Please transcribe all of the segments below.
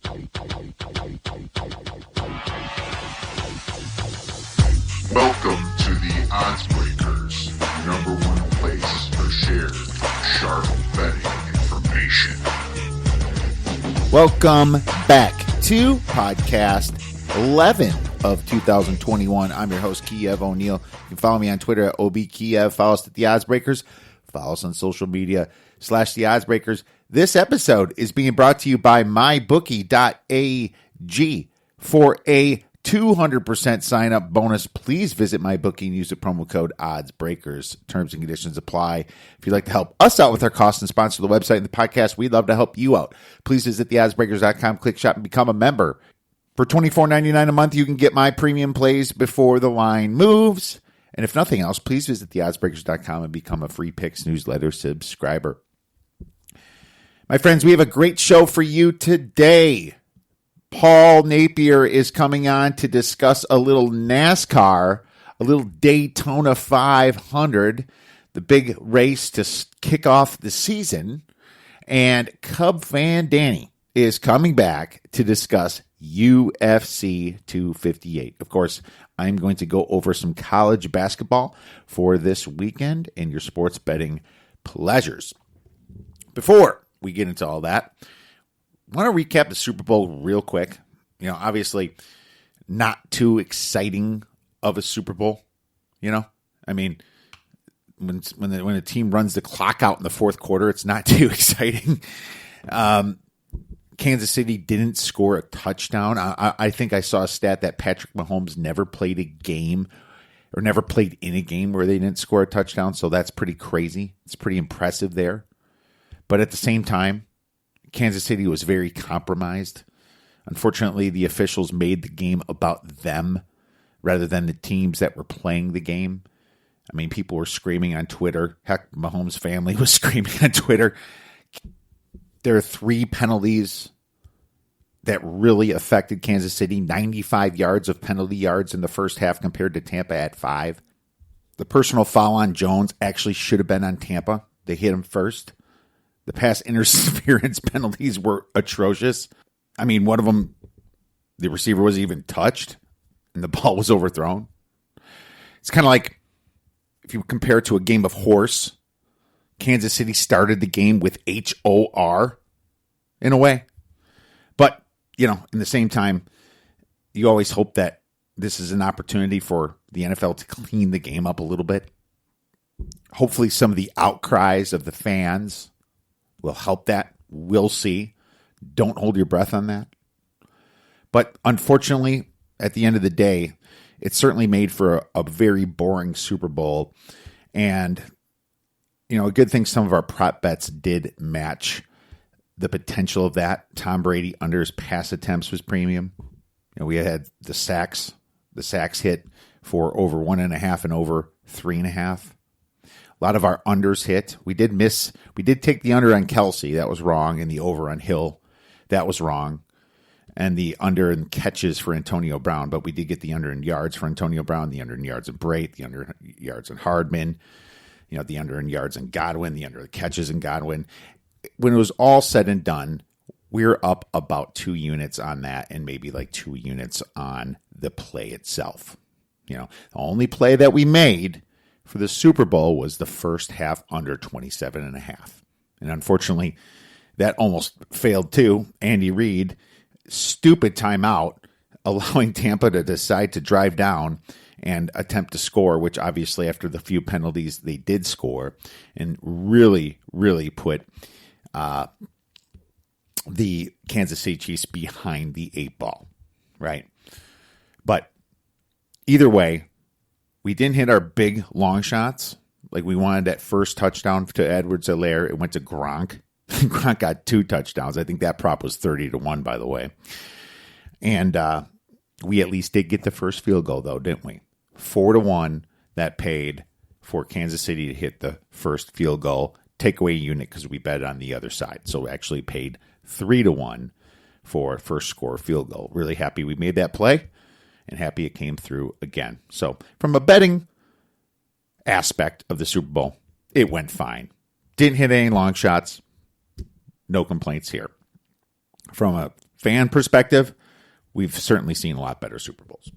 Welcome to the Odds Breakers, number one place for shared sharp betting information. Welcome back to podcast 11 of 2021. I'm your host, Kiev O'Neill. You can follow me on Twitter at OBKiev. Follow us at the Odds Breakers. Follow us on social media / the Odds Breakers. This episode is being brought to you by mybookie.ag. For a 200% sign-up bonus, please visit MyBookie and use the promo code ODDSBREAKERS. Terms and conditions apply. If you'd like to help us out with our costs and sponsor the website and the podcast, we'd love to help you out. Please visit theoddsbreakers.com, click shop, and become a member. For $24.99 a month, you can get my premium plays before the line moves. And if nothing else, please visit theoddsbreakers.com and become a free picks newsletter subscriber. My friends, we have a great show for you today. Paul Napier is coming on to discuss a little NASCAR, a little Daytona 500, the big race to kick off the season. And Cub Fan Danny is coming back to discuss UFC 258. Of course, I'm going to go over some college basketball for this weekend and your sports betting pleasures. Before we get into all that, I want to recap the Super Bowl real quick. You know, obviously not too exciting of a Super Bowl. You know, I mean, when a team runs the clock out in the fourth quarter, it's not too exciting. Kansas City didn't score a touchdown. I think I saw a stat that Patrick Mahomes never played a game or never played in a game where they didn't score a touchdown. So that's pretty crazy. It's pretty impressive there. But at the same time, Kansas City was very compromised. Unfortunately, the officials made the game about them rather than the teams that were playing the game. I mean, people were screaming on Twitter. Heck, Mahomes' family was screaming on Twitter. There are 3 penalties that really affected Kansas City. 95 yards of penalty yards in the first half compared to Tampa at 5. The personal foul on Jones actually should have been on Tampa. They hit him first. The pass interference penalties were atrocious. I mean, one of them, the receiver wasn't even touched, and the ball was overthrown. It's kind of like, if you compare it to a game of horse, Kansas City started the game with HOR in a way. But, you know, in the same time, you always hope that this is an opportunity for the NFL to clean the game up a little bit. Hopefully some of the outcries of the fans will help that. We'll see. Don't hold your breath on that. But unfortunately, at the end of the day, it certainly made for a very boring Super Bowl. And, you know, a good thing some of our prop bets did match the potential of that. Tom Brady under his pass attempts was premium. You know, we had the sacks. The sacks hit for over 1.5 and over 3.5. A lot of our unders hit. We did take the under on Kelsey. That was wrong. And the over on Hill. That was wrong. And the under in catches for Antonio Brown. But we did get the under in yards for Antonio Brown, the under in yards in Brate, the under in yards in Hardman, you know, the under in yards in Godwin, the under in catches in Godwin. When it was all said and done, we're up about 2 units on that and maybe like 2 units on the play itself. You know, the only play that we made for the Super Bowl was the first half under 27.5. And unfortunately, that almost failed too. Andy Reid, stupid timeout, allowing Tampa to decide to drive down and attempt to score, which obviously after the few penalties they did score, and really, really put the Kansas City Chiefs behind the 8 ball, right? But either way, we didn't hit our big long shots. Like we wanted that first touchdown to Edwards-Helaire. It went to Gronk. Gronk got 2 touchdowns. I think that prop was 30-1, by the way. And we at least did get the first field goal, though, didn't we? 4-1, that paid for Kansas City to hit the first field goal. Takeaway unit because we bet on the other side. So we actually paid 3-1 for first score field goal. Really happy we made that play and happy it came through again. So from a betting aspect of the Super Bowl, it went fine. Didn't hit any long shots. No complaints here. From a fan perspective, we've certainly seen a lot better Super Bowls.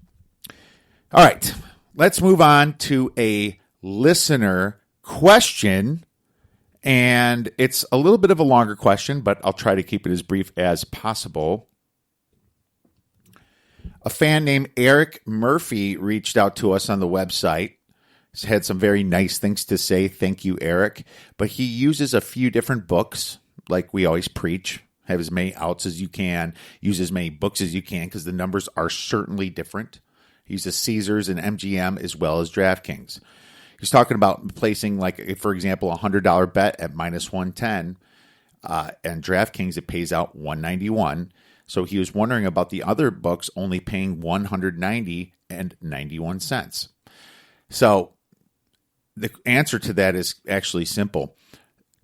All right, let's move on to a listener question. And it's a little bit of a longer question, but I'll try to keep it as brief as possible. A fan named Eric Murphy reached out to us on the website. He's had some very nice things to say. Thank you, Eric. But he uses a few different books, like we always preach. Have as many outs as you can. Use as many books as you can, because the numbers are certainly different. He uses Caesars and MGM as well as DraftKings. He's talking about placing, like, for example, a $100 bet at minus 110, and DraftKings, it pays out 191. So he was wondering about the other books only paying 190 and 91 cents. So the answer to that is actually simple.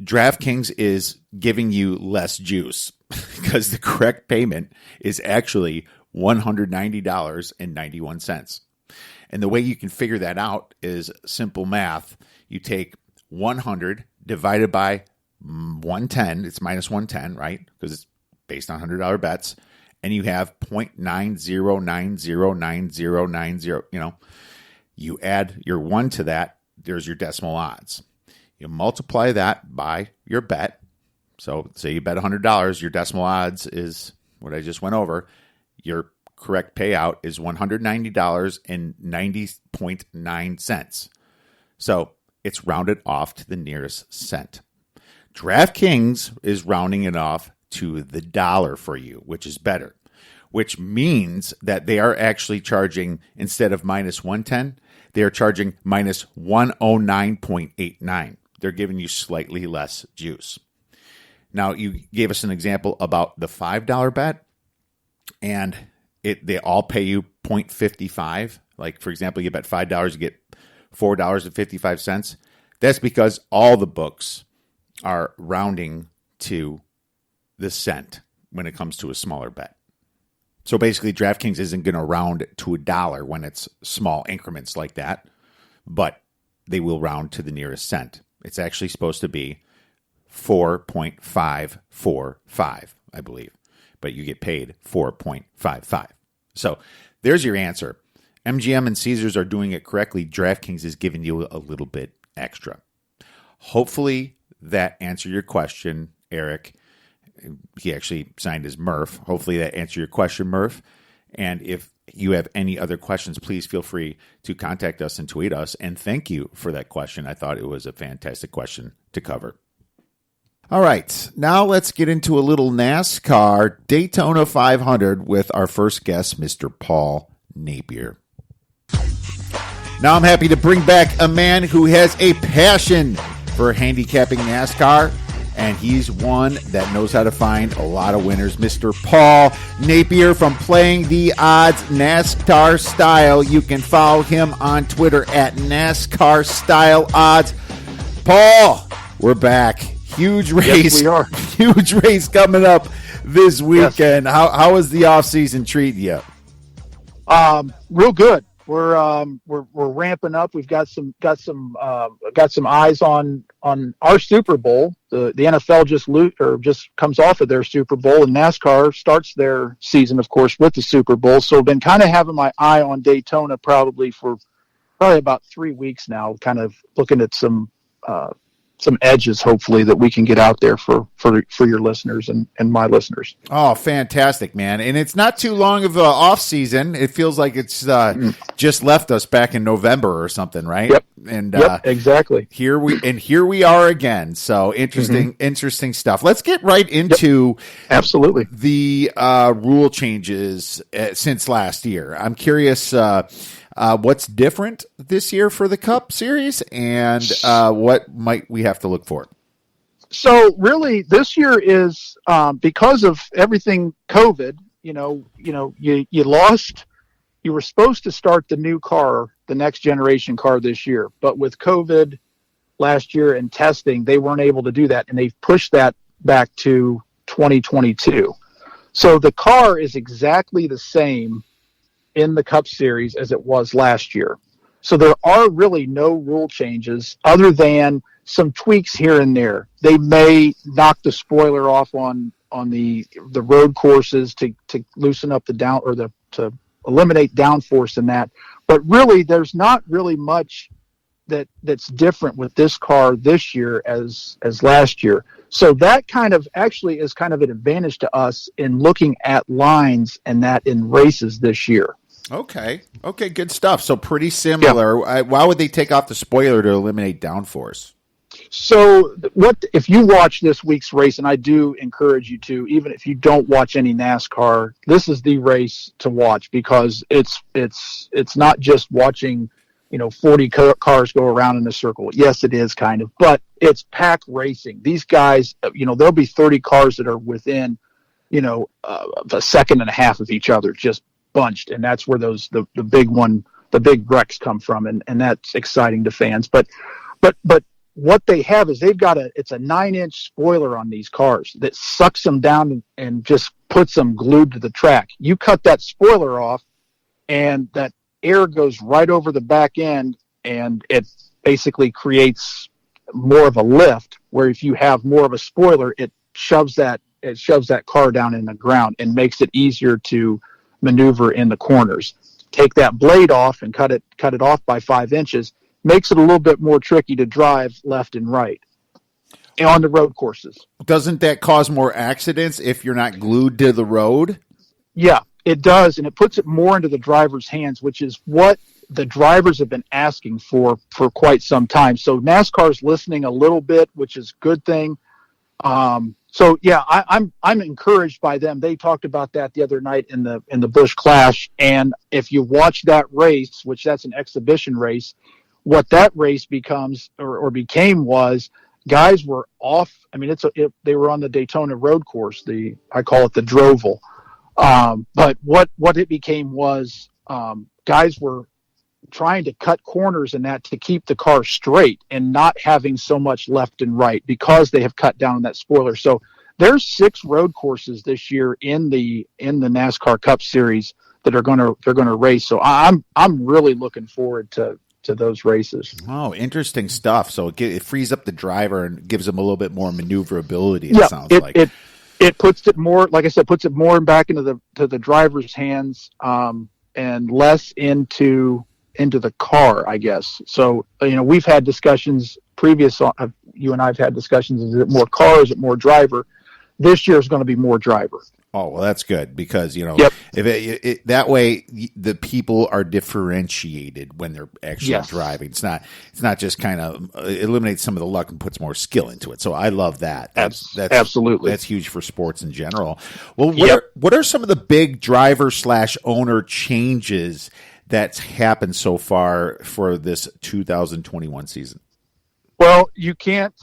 DraftKings is giving you less juice because the correct payment is actually $190.91. And the way you can figure that out is simple math. You take 100 divided by 110. It's minus 110, right? Because it's based on $100 bets. And you have 0.90909090. You know, you add your 1 to that. There's your decimal odds. You multiply that by your bet. So say you bet $100. Your decimal odds is what I just went over. Your correct payout is $190.90. So it's rounded off to the nearest cent. DraftKings is rounding it off to the dollar for you, which is better, which means that they are actually charging, instead of minus 110, they are charging minus 109.89. They're giving you slightly less juice. Now, you gave us an example about the $5 bet, and they all pay you 0.55. Like, for example, you bet $5, you get $4.55. That's because all the books are rounding to the cent when it comes to a smaller bet. So basically, DraftKings isn't going to round to $1 when it's small increments like that, but they will round to the nearest cent. It's actually supposed to be 4.545, I believe, but you get paid 4.55. So there's your answer. MGM and Caesars are doing it correctly. DraftKings is giving you a little bit extra. Hopefully that answered your question, Eric. He actually signed as Murph. Hopefully that answered your question, Murph. And if you have any other questions, please feel free to contact us and tweet us. And thank you for that question. I thought it was a fantastic question to cover. All right, now let's get into a little NASCAR Daytona 500 with our first guest, Mr. Paul Napier. Now I'm happy to bring back a man who has a passion for handicapping NASCAR, and he's one that knows how to find a lot of winners, Mr. Paul Napier from Playing the Odds NASCAR Style. You can follow him on Twitter at NASCAR Style Odds. Paul, we're back. Huge race. Yes, we are. Huge race coming up this weekend. Yes. How is the offseason treating you? Real good. We're ramping up. We've got some eyes on our Super Bowl. The NFL just comes off of their Super Bowl, and NASCAR starts their season, of course, with the Super Bowl. So I've been kind of having my eye on Daytona probably about 3 weeks now, kind of looking at some edges, hopefully, that we can get out there for your listeners and my listeners. Oh, fantastic, man. And it's not too long of an off season. It feels like it's just left us back in November or something, right? Yep. And exactly. Here we are again. So interesting stuff. Let's get right into absolutely the rule changes since last year. I'm curious what's different this year for the Cup Series, and what might we have to look for? So really, this year is because of everything COVID. You lost. You were supposed to start the new car, the next generation car, this year, but with COVID last year and testing, they weren't able to do that, and they've pushed that back to 2022. So the car is exactly the same in the Cup Series as it was last year. So there are really no rule changes other than some tweaks here and there. They may knock the spoiler off on the road courses to loosen up the down or to eliminate downforce in that. But really, there's not really much that's different with this car this year as last year. So that kind of actually is kind of an advantage to us in looking at lines and that in races this year. Okay, good stuff. So pretty similar. Yeah. Why would they take off the spoiler to eliminate downforce? So if you watch this week's race, and I do encourage you to, even if you don't watch any NASCAR, this is the race to watch, because it's not just watching 40 cars go around in a circle. Yes, it is kind of, but it's pack racing. These guys, there'll be 30 cars that are within, a second and a half of each other, just bunched. And that's where the big wrecks come from. And that's exciting to fans. But what they have is it's a 9-inch spoiler on these cars that sucks them down and just puts them glued to the track. You cut that spoiler off and that air goes right over the back end, and it basically creates more of a lift, where if you have more of a spoiler, it shoves that car down in the ground and makes it easier to maneuver in the corners. Take that blade off and cut it off by 5 inches, makes it a little bit more tricky to drive left and right on the road courses. Doesn't that cause more accidents if you're not glued to the road? Yeah, it does, and it puts it more into the driver's hands, which is what the drivers have been asking for quite some time. So NASCAR's listening a little bit, which is a good thing. So yeah, I'm encouraged by them. They talked about that the other night in the Busch Clash, and if you watch that race, which that's an exhibition race, what that race becomes or became was guys were off. I mean, they were on the Daytona road course. I call it the Droval. But what it became was guys were trying to cut corners in that to keep the car straight and not having so much left and right because they have cut down on that spoiler. So there's 6 road courses this year in the NASCAR Cup Series that they're going to race. So I'm really looking forward to those races. Oh, interesting stuff. So it frees up the driver and gives them a little bit more maneuverability. It sounds like it puts it more, like I said, puts it more back into the driver's hands, and less into the car, I guess. So, we've had discussions you and I've had discussions. Is it more car? Is it more driver? This year is going to be more driver. Oh, well, that's good because, Yep. if that way the people are differentiated when they're actually driving. It's not just kind of eliminates some of the luck and puts more skill into it. So I love that. That's absolutely. That's huge for sports in general. Well, what are some of the big driver/owner changes that's happened so far for this 2021 season? Well, you can't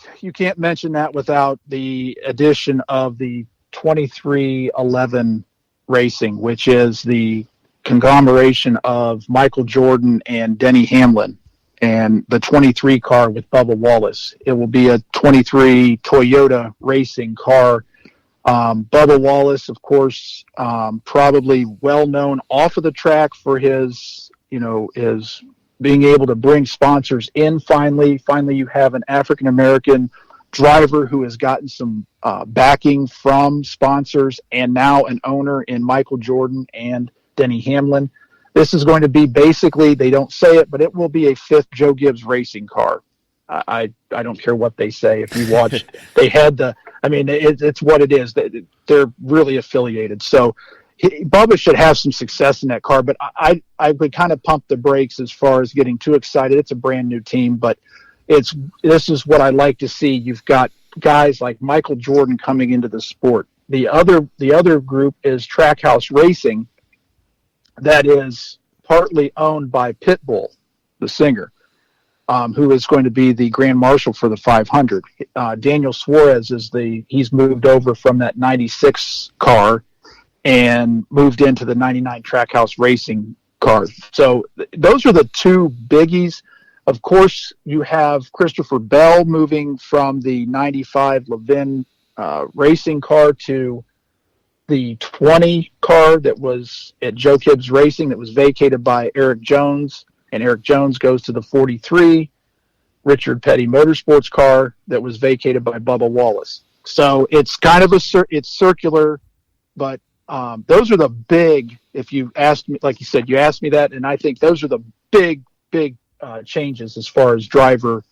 mention that without the addition of the 2311 Racing, which is the conglomeration of Michael Jordan and Denny Hamlin, and the 23 car with Bubba Wallace. It will be a 23 Toyota racing car. Bubba Wallace, of course, probably well known off of the track for his being able to bring sponsors in. Finally you have an African American driver who has gotten some backing from sponsors, and now an owner in Michael Jordan and Denny Hamlin. This is going to be basically, they don't say it, but it will be a 5th Joe Gibbs racing car. I don't care what they say. If you watched, they had it's what it is. They're really affiliated. So Bubba should have some success in that car, but I would kind of pump the brakes as far as getting too excited. It's a brand new team, but this is what I like to see. You've got guys like Michael Jordan coming into the sport. The other group is Trackhouse Racing, that is partly owned by Pitbull, the singer, who is going to be the Grand Marshal for the 500. Daniel Suarez he's moved over from that 96 car and moved into the 99 Trackhouse Racing car. So those are the 2 biggies. Of course, you have Christopher Bell moving from the 95 Levin racing car to the 20 car that was at Joe Gibbs Racing that was vacated by Eric Jones, and Eric Jones goes to the 43 Richard Petty Motorsports car that was vacated by Bubba Wallace. So it's kind of it's circular, but those are the big. If you asked me, like you said, you asked me that, and I think those are the big changes as far as driver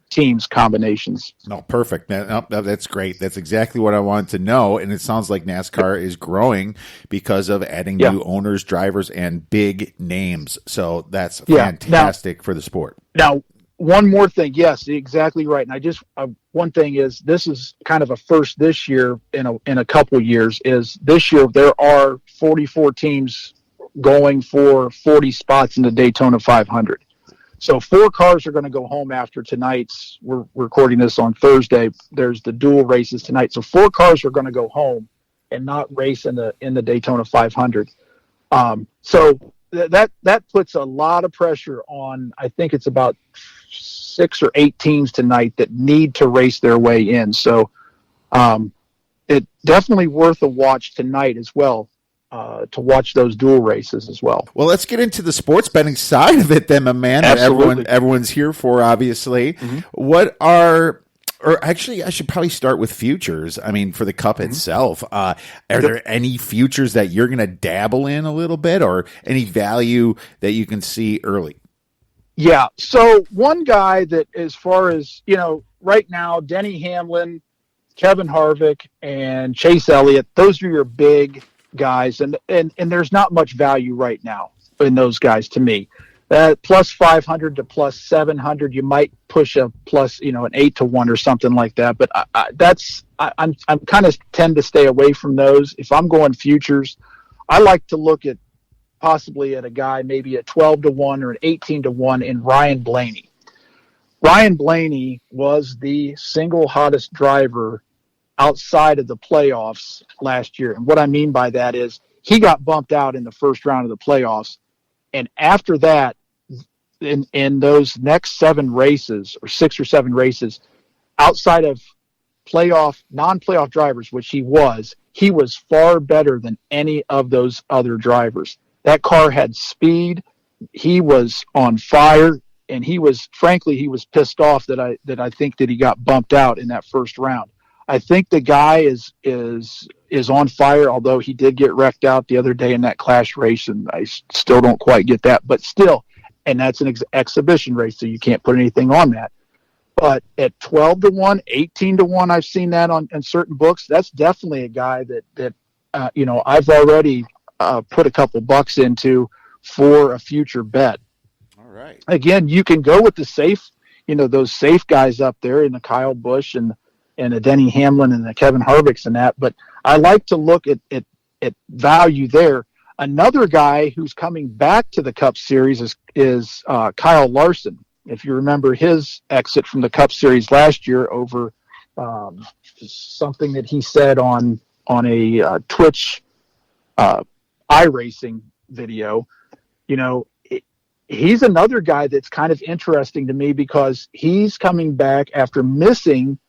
teams combinations. No, perfect. That's great. That's exactly what I wanted to know. And it sounds like NASCAR is growing because of adding new owners, drivers, and big names. So that's fantastic for the sport. Now, one more thing. Yes, exactly right. And one thing is, this is kind of a first this year in a couple of years, is this year there are 44 teams going for 40 spots in the Daytona 500. So 4 cars are going to go home after tonight's. We're recording this on Thursday. There's the dual races tonight. So 4 cars are going to go home and not race in the Daytona 500. So that puts a lot of pressure on. I think it's about 6 or 8 teams tonight that need to race their way in. So it definitely worth a watch tonight as well. To watch those dual races as well. Well, let's get into the sports betting side of it then, my man. Absolutely. Everyone's here for, obviously. Mm-hmm. I should probably start with futures. I mean, for the Cup itself, are there any futures that you're going to dabble in a little bit, or any value that you can see early? Yeah. So one guy that, as far as, right now, Denny Hamlin, Kevin Harvick, and Chase Elliott, those are your big guys, and there's not much value right now in those guys to me. Plus 500 to plus 700, you might push a plus, an 8-1 or something like that. But I'm kind of tend to stay away from those. If I'm going futures, I like to look at possibly at a guy maybe a 12-1 or an 18-1 in Ryan Blaney. Ryan Blaney was the single hottest driver outside of the playoffs last year. And what I mean by that is he got bumped out in the first round of the playoffs. And after that, in those next 7 races or 6 or 7 races, outside of non-playoff drivers, which he was far better than any of those other drivers. That car had speed. He was on fire, and he was pissed off that I think that he got bumped out in that first round. I think the guy is on fire, although he did get wrecked out the other day in that clash race, and I still don't quite get that. But still, and that's an exhibition race, so you can't put anything on that. But at 12-1, 18-1, I've seen that on certain books. That's definitely a guy that I've already put a couple bucks into for a future bet. All right. Again, you can go with the safe, those safe guys up there in the Kyle Busch and a Denny Hamlin and the Kevin Harvicks and that, but I like to look at value there. Another guy who's coming back to the Cup Series is Kyle Larson. If you remember his exit from the Cup Series last year over something that he said on a Twitch iRacing video, he's another guy that's kind of interesting to me because he's coming back after missing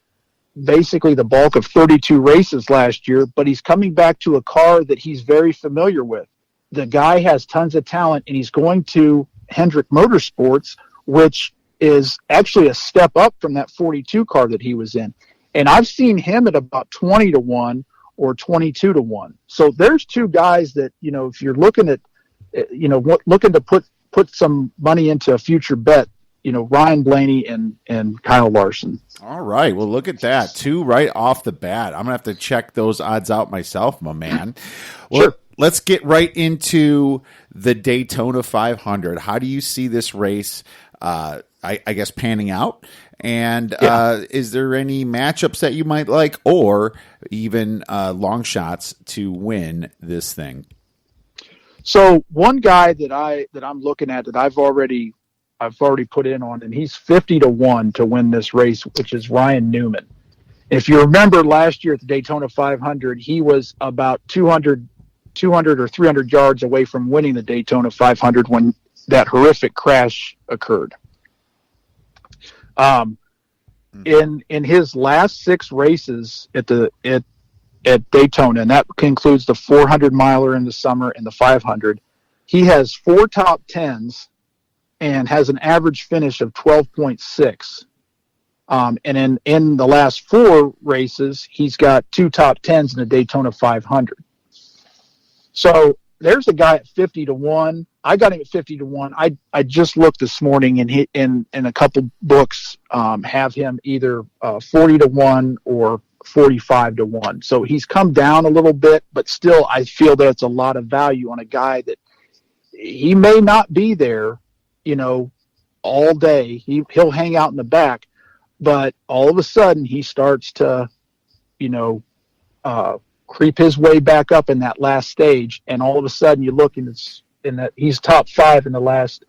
basically the bulk of 32 races last year, but he's coming back to a car that he's very familiar with. The guy has tons of talent, and he's going to Hendrick Motorsports, which is actually a step up from that 42 car that he was in. And I've seen him at about 20-1 or 22-1. So there's 2 guys that, if you're looking at, looking to put some money into a future bet, Ryan Blaney and Kyle Larson. All right. Well, look at that. 2 right off the bat. I'm going to have to check those odds out myself, my man. Well, sure. Let's get right into the Daytona 500. How do you see this race, I guess, panning out? And is there any matchups that you might like, or even long shots to win this thing? So one guy that I'm looking at that I've already put in on, and he's 50-1 to win this race, which is Ryan Newman. If you remember last year at the Daytona 500, he was about 200 or 300 yards away from winning the Daytona 500 when that horrific crash occurred. In his last 6 races at Daytona, and that includes the 400 miler in the summer and the 500, he has 4 top 10s and has an average finish of 12.6. And in the last 4 races, he's got 2 top 10s in the Daytona 500. So there's a guy at 50-1. I got him at 50-1. I just looked this morning, and he in a couple books have him either 40-1 or 45-1. So he's come down a little bit, but still I feel that it's a lot of value on a guy that he may not be there, all day. He'll hang out in the back, but all of a sudden he starts to, creep his way back up in that last stage, and all of a sudden you look and it's in that he's top 5 in the last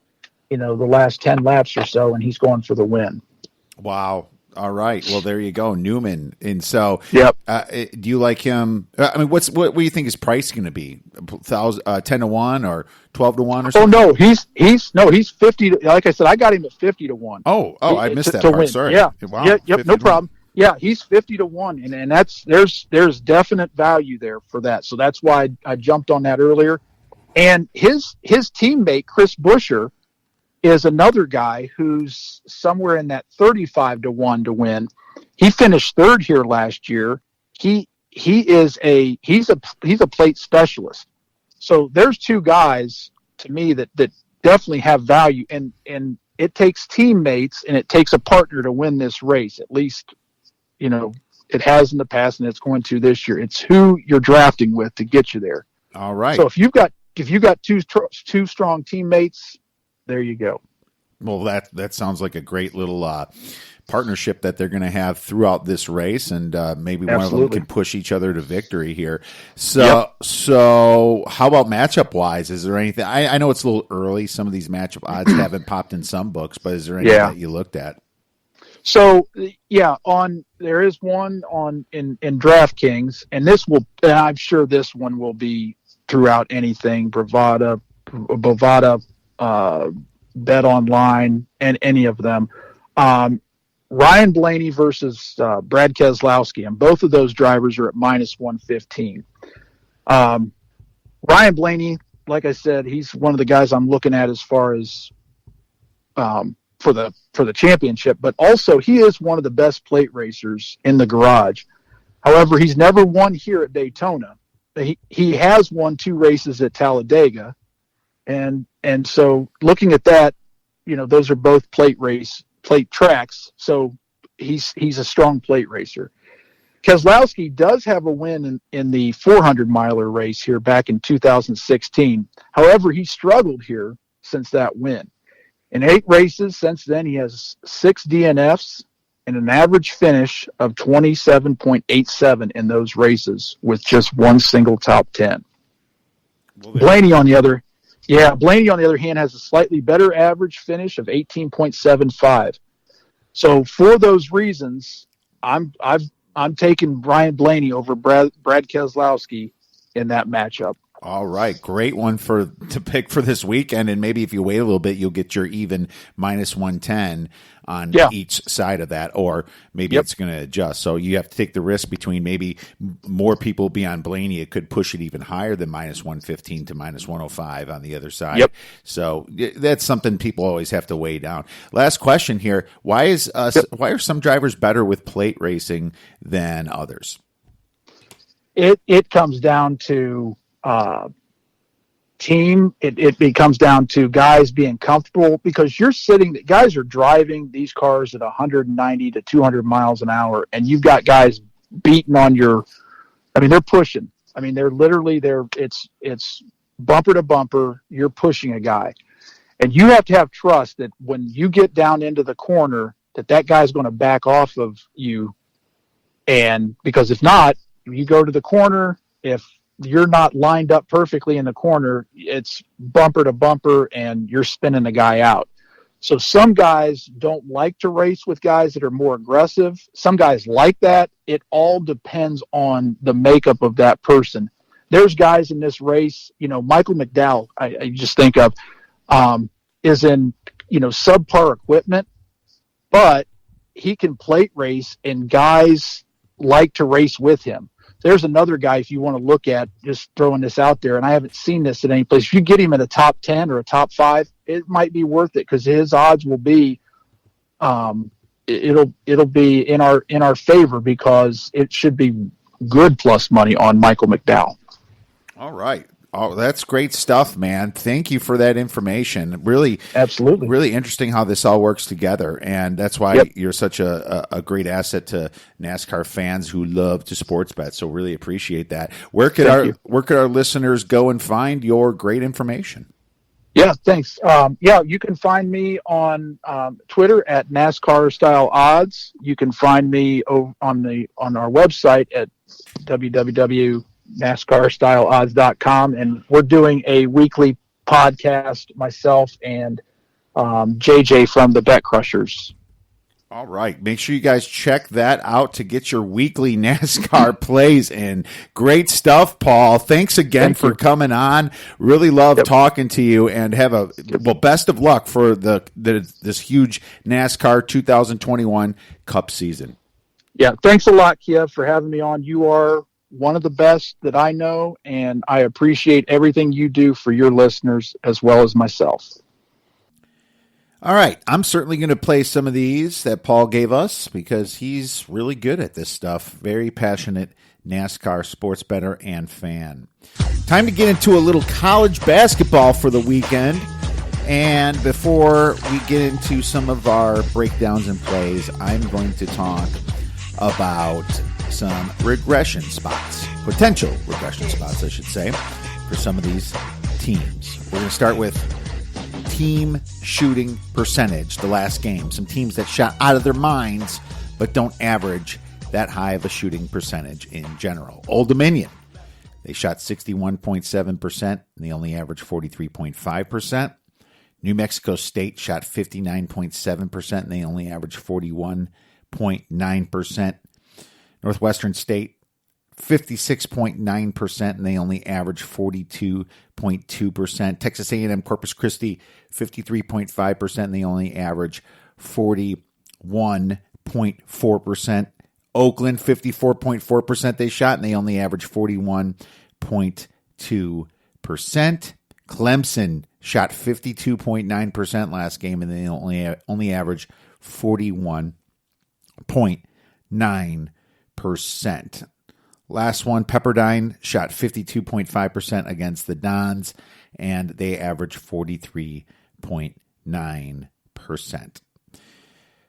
10 laps or so, and he's going for the win. Wow. All right. Well, there you go, Newman. And so, yep. Do you like him? I mean, what do you think his price going to be? 10-1 or 12-1 or something? Oh no, he's 50. Like I said, I got him at 50-1. Oh, I missed that to part. win. Sorry. Yeah. Wow. Yeah. Yep. No problem. Yeah, he's 50-1, and there's definite value there for that. So that's why I jumped on that earlier. And his teammate Chris Buescher is another guy who's somewhere in that 35-1 to win. He finished 3rd here last year. He's a plate specialist. So there's 2 guys to me that definitely have value, and it takes teammates and it takes a partner to win this race. At least, it has in the past, and it's going to this year. It's who you're drafting with to get you there. All right. So if you've got two strong teammates, there you go. Well, that sounds like a great little partnership that they're going to have throughout this race, and maybe one of them can push each other to victory here. So how about matchup wise? Is there anything? I know it's a little early. Some of these matchup odds haven't popped in some books, but is there anything that you looked at? So there is one in DraftKings, and I'm sure this one will be throughout anything, Bovada, Bet Online, and any of them. Ryan Blaney versus Brad Keselowski, and both of those drivers are at -115. Ryan Blaney, like I said, he's one of the guys I'm looking at as far as for the championship, but also he is one of the best plate racers in the garage. However, he's never won here at Daytona. He has won 2 races at Talladega, and so looking at that, those are both plate tracks. So he's a strong plate racer. Keselowski does have a win in the 400 miler race here back in 2016. However, he struggled here since that win. In 8 races since then, he has 6 DNFs and an average finish of 27.87 in those races with just 1 single top 10. Well, Blaney, on the other hand, has a slightly better average finish of 18.75. So for those reasons, I'm taking Ryan Blaney over Brad Keselowski in that matchup. All right, great one to pick for this weekend, and maybe if you wait a little bit, you'll get your even -110 on each side of that, or maybe it's going to adjust. So you have to take the risk between maybe more people be on Blaney. It could push it even higher than -115 to -105 on the other side. Yep. So that's something people always have to weigh down. Last question here: why are some drivers better with plate racing than others? It comes down to team. It comes down to guys being comfortable, because guys are driving these cars at 190 to 200 miles an hour, and you've got guys beating on they're pushing. It's bumper to bumper. You're pushing a guy, and you have to have trust that when you get down into the corner, that guy's going to back off of you. And because if not, you go to the corner, if you're not lined up perfectly in the corner, it's bumper to bumper and you're spinning the guy out. So some guys don't like to race with guys that are more aggressive. Some guys like that. It all depends on the makeup of that person. There's guys in this race, Michael McDowell, I just think of, is in, subpar equipment, but he can plate race, and guys like to race with him. There's another guy, if you want to look at, just throwing this out there, and I haven't seen this at any place. If you get him in a top 10 or a top 5, it might be worth it, because his odds will be it'll be in our favor, because it should be good plus money on Michael McDowell. All right. Oh, that's great stuff, man. Thank you for that information. Really, Absolutely. really interesting how this all works together. And that's why you're such a great asset to NASCAR fans who love to sports bet. So really appreciate that. Where could our listeners go and find your great information? Yeah, thanks. You can find me on Twitter at NASCAR Style Odds. You can find me on our website at www.nascarstyleodds.com, and we're doing a weekly podcast, myself and JJ from the Bet Crushers. All right. Make sure you guys check that out to get your weekly NASCAR plays in. Great stuff, Paul. Thanks again for coming on. Really love talking to you, and best of luck for this huge NASCAR 2021 Cup season. Yeah. Thanks a lot, Kiev, for having me on. You are one of the best that I know, and I appreciate everything you do for your listeners as well as myself. All right, I'm certainly going to play some of these that Paul gave us because he's really good at this stuff. Very passionate NASCAR sports bettor and fan. Time to get into a little college basketball for the weekend. And before we get into some of our breakdowns and plays, I'm going to talk about some regression spots, potential regression spots, I should say, for some of these teams. We're going to start with team shooting percentage, the last game. Some teams that shot out of their minds but don't average that high of a shooting percentage in general. Old Dominion, they shot 61.7% and they only averaged 43.5%. New Mexico State shot 59.7% and they only averaged 41.9%. Northwestern State, 56.9%, and they only average 42.2%. Texas A&M Corpus Christi, 53.5%, and they only average 41.4%. Oakland, 54.4% they shot, and they only average 41.2%. Clemson shot 52.9% last game, and they only average 41.9%. Last one, Pepperdine shot 52.5% against the Dons, and they average 43.9%.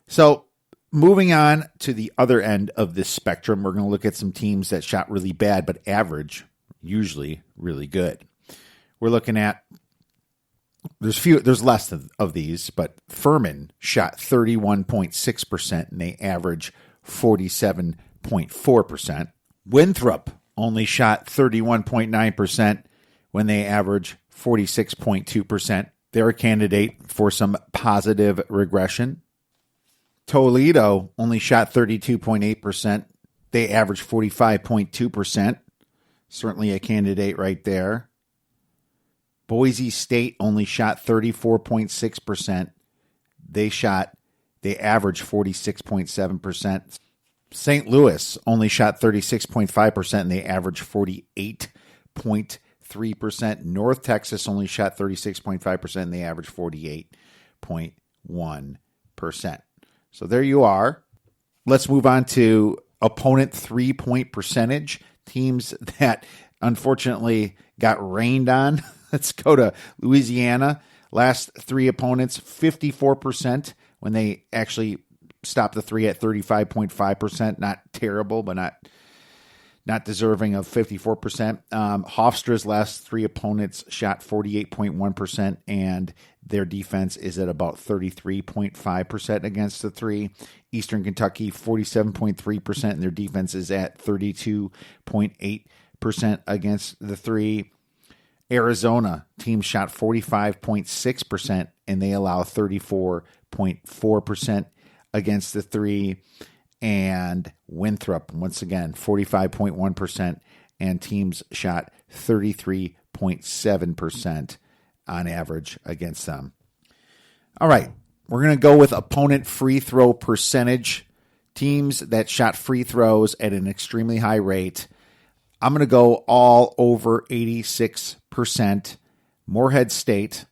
So moving on to the other end of this spectrum, we're going to look at some teams that shot really bad but average usually really good. We're looking at, there's less of these, but Furman shot 31.6% and they average 47.4%. Winthrop only shot 31.9% when they average 46.2%. They're a candidate for some positive regression. Toledo only shot 32.8%. They average 45.2%. Certainly a candidate right there. Boise State only shot 34.6%. They average 46.7%. St. Louis only shot 36.5% and they average 48.3%. North Texas only shot 36.5% and they average 48.1%. So there you are. Let's move on to opponent 3-point percentage. Teams that unfortunately got rained on. Let's go to Louisiana. Last three opponents, 54% when they actually stopped the three at 35.5%. Not terrible, but not deserving of 54%. Hofstra's last three opponents shot 48.1%, and their defense is at about 33.5% against the three. Eastern Kentucky, 47.3%, and their defense is at 32.8% against the three. Arizona team shot 45.6%, and they allow 34.4% against the three. And Winthrop, once again, 45.1%, and teams shot 33.7% on average against them. All right, we're going to go with opponent free throw percentage. Teams that shot free throws at an extremely high rate. I'm going to go all over 86%. Morehead State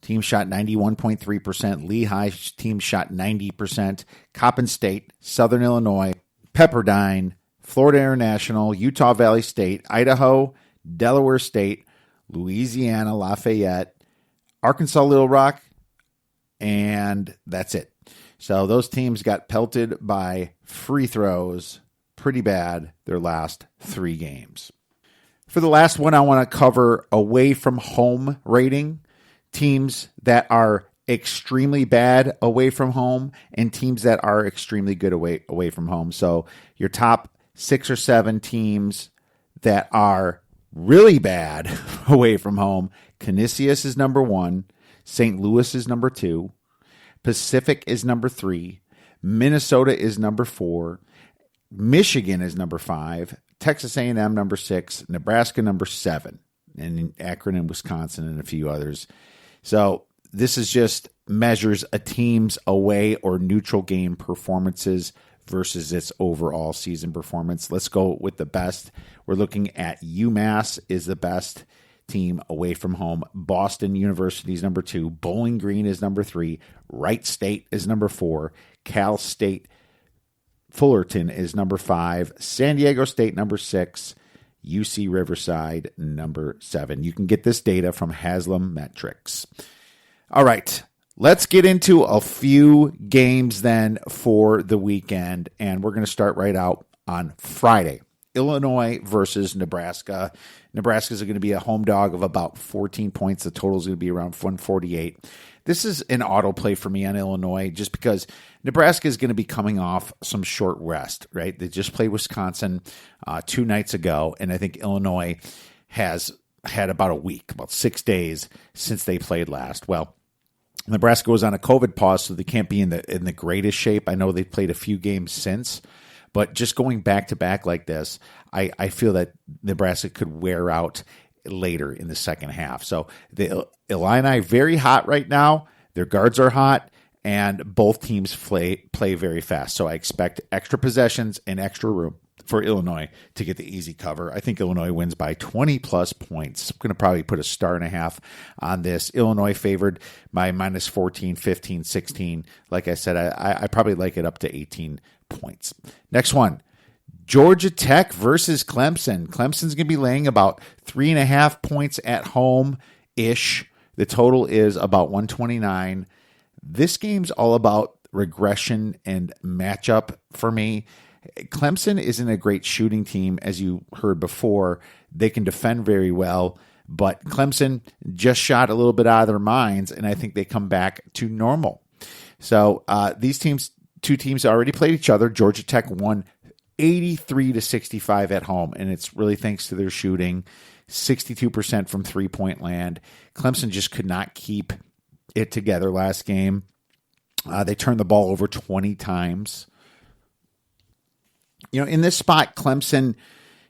team shot 91.3%. Lehigh team shot 90%. Coppin State, Southern Illinois, Pepperdine, Florida International, Utah Valley State, Idaho, Delaware State, Louisiana, Lafayette, Arkansas Little Rock, and that's it. So those teams got pelted by free throws pretty bad their last 3 games. For the last one, I want to cover away from home rating. Teams that are extremely bad away from home and teams that are extremely good away from home. So your top 6 or 7 teams that are really bad away from home. Canisius is number 1. St. Louis is number 2. Pacific is number 3. Minnesota is number 4. Michigan is number 5. Texas A&M number 6. Nebraska number 7. And Akron and Wisconsin and a few others. So this is just measures a team's away or neutral game performances versus its overall season performance. Let's go with the best. We're looking at UMass is the best team away from home. Boston University is number 2. Bowling Green is number 3. Wright State is number 4. Cal State Fullerton is number 5. San Diego State number 6. UC Riverside number 7. You can get this data from Haslam Metrics. All right. Let's get into a few games then for the weekend, and we're going to start right out on Friday. Illinois versus Nebraska. Nebraska is going to be a home dog of about 14 points. The total is going to be around 148. This is an auto play for me on Illinois just because Nebraska is going to be coming off some short rest, right? They just played Wisconsin 2 nights ago, and I think Illinois has had about a week, about 6 days since they played last. Well, Nebraska was on a COVID pause, so they can't be in the greatest shape. I know they've played a few games since, but just going back to back like this, I feel that Nebraska could wear out later in the second half. So the Illini very hot right now. Their guards are hot, and both teams play very fast. So I expect extra possessions and extra room for Illinois to get the easy cover. I think Illinois wins by 20-plus points. I'm going to probably put a 1.5 on this. Illinois favored by minus 14, 15, 16. Like I said, I probably like it up to 18 points. Next one, Georgia Tech versus Clemson. Clemson's going to be laying about 3.5 points at home-ish. The total is about 129. This game's all about regression and matchup for me. Clemson isn't a great shooting team, as you heard before. They can defend very well, but Clemson just shot a little bit out of their minds, and I think they come back to normal. So these teams, 2 teams already played each other. Georgia Tech won 83-65 at home, and it's really thanks to their shooting, 62% from three-point land. Clemson just could not keep it together last game. They turned the ball over 20 times. You know, in this spot, Clemson,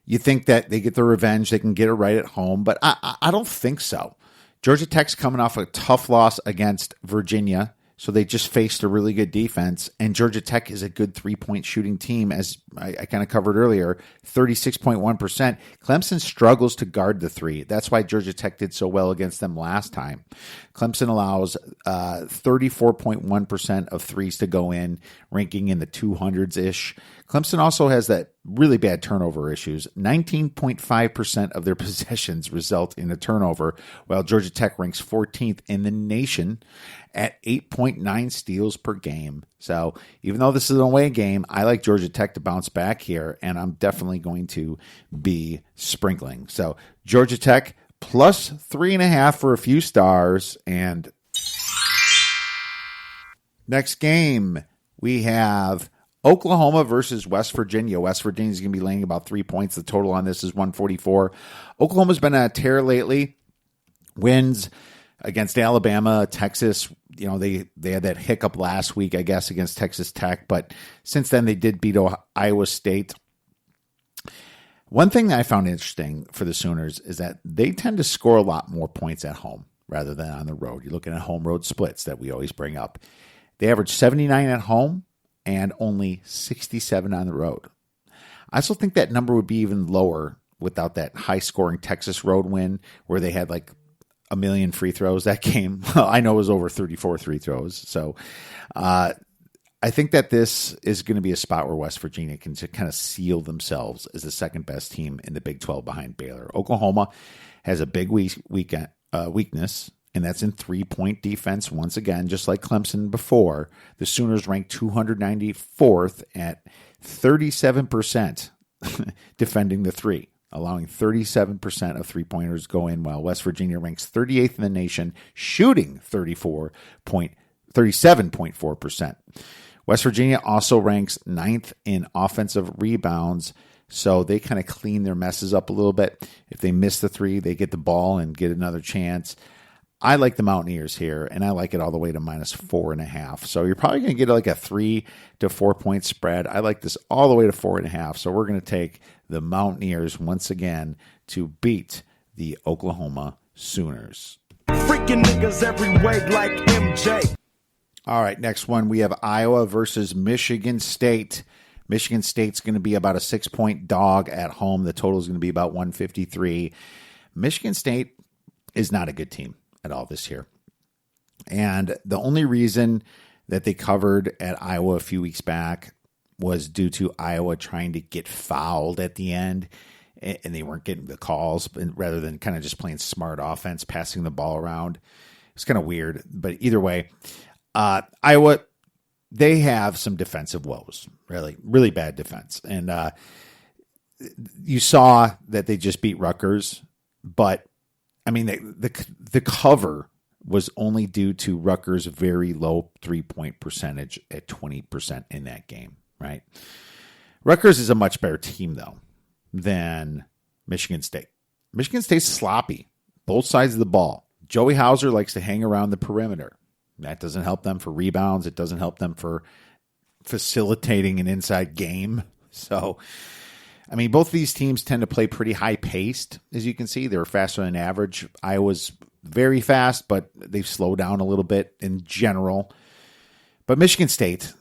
you think that they get the revenge, they can get it right at home, but I don't think so. Georgia Tech's coming off a tough loss against Virginia, so they just faced a really good defense, and Georgia Tech is a good 3-point shooting team, as I kind of covered earlier, 36.1%. Clemson struggles to guard the 3. That's why Georgia Tech did so well against them last time. Clemson allows 34.1% of threes to go in, ranking in the 200s-ish. Clemson also has that really bad turnover issues. 19.5% of their possessions result in a turnover, while Georgia Tech ranks 14th in the nation at 8.9 steals per game. So even though this is an away game, I like Georgia Tech to bounce back here, and I'm definitely going to be sprinkling. So Georgia Tech plus 3.5 for a few stars. And next game, we have Oklahoma versus West Virginia. West Virginia is going to be laying about 3 points. The total on this is 144. Oklahoma's been on a tear lately. Wins against Alabama, Texas. You know, they had that hiccup last week, I guess, against Texas Tech. But since then, they did beat Iowa State. One thing that I found interesting for the Sooners is that they tend to score a lot more points at home rather than on the road. You're looking at home-road splits that we always bring up. They average 79 at home and only 67 on the road. I also think that number would be even lower without that high-scoring Texas road win where they had like a million free throws. That game, I know, was over 34 free throws. So I think that this is going to be a spot where West Virginia can kind of seal themselves as the second best team in the Big 12 behind Baylor. Oklahoma has a big weakness, and that's in three-point defense. Once again, just like Clemson before, the Sooners ranked 294th at 37% defending the three, allowing 37% of three-pointers go in, while West Virginia ranks 38th in the nation, shooting 37.4%. West Virginia also ranks 9th in offensive rebounds, so they kind of clean their messes up a little bit. If they miss the three, they get the ball and get another chance. I like the Mountaineers here, and I like it all the way to -4.5. So you're probably going to get like a 3 to 4 point spread. I like this all the way to 4.5. So we're going to take the Mountaineers once again to beat the Oklahoma Sooners. Freaking niggas every way like MJ. All right, next one, we have Iowa versus Michigan State. Michigan State's going to be about a 6-point dog at home. The total is going to be about 153. Michigan State is not a good team at all this year. And the only reason that they covered at Iowa a few weeks back was due to Iowa trying to get fouled at the end, and they weren't getting the calls, rather than kind of just playing smart offense, passing the ball around. It's kind of weird, but either way, Iowa, they have some defensive woes, really bad defense. And you saw that they just beat Rutgers, but I mean, the cover was only due to Rutgers' very low 3-point percentage at 20% in that game, right? Rutgers is a much better team, though, than Michigan State. Michigan State's sloppy, both sides of the ball. Joey Hauser likes to hang around the perimeter. That doesn't help them for rebounds. It doesn't help them for facilitating an inside game. So, I mean, both of these teams tend to play pretty high-paced, as you can see. They're faster than average. Iowa's very fast, but they've slowed down a little bit in general. But Michigan State,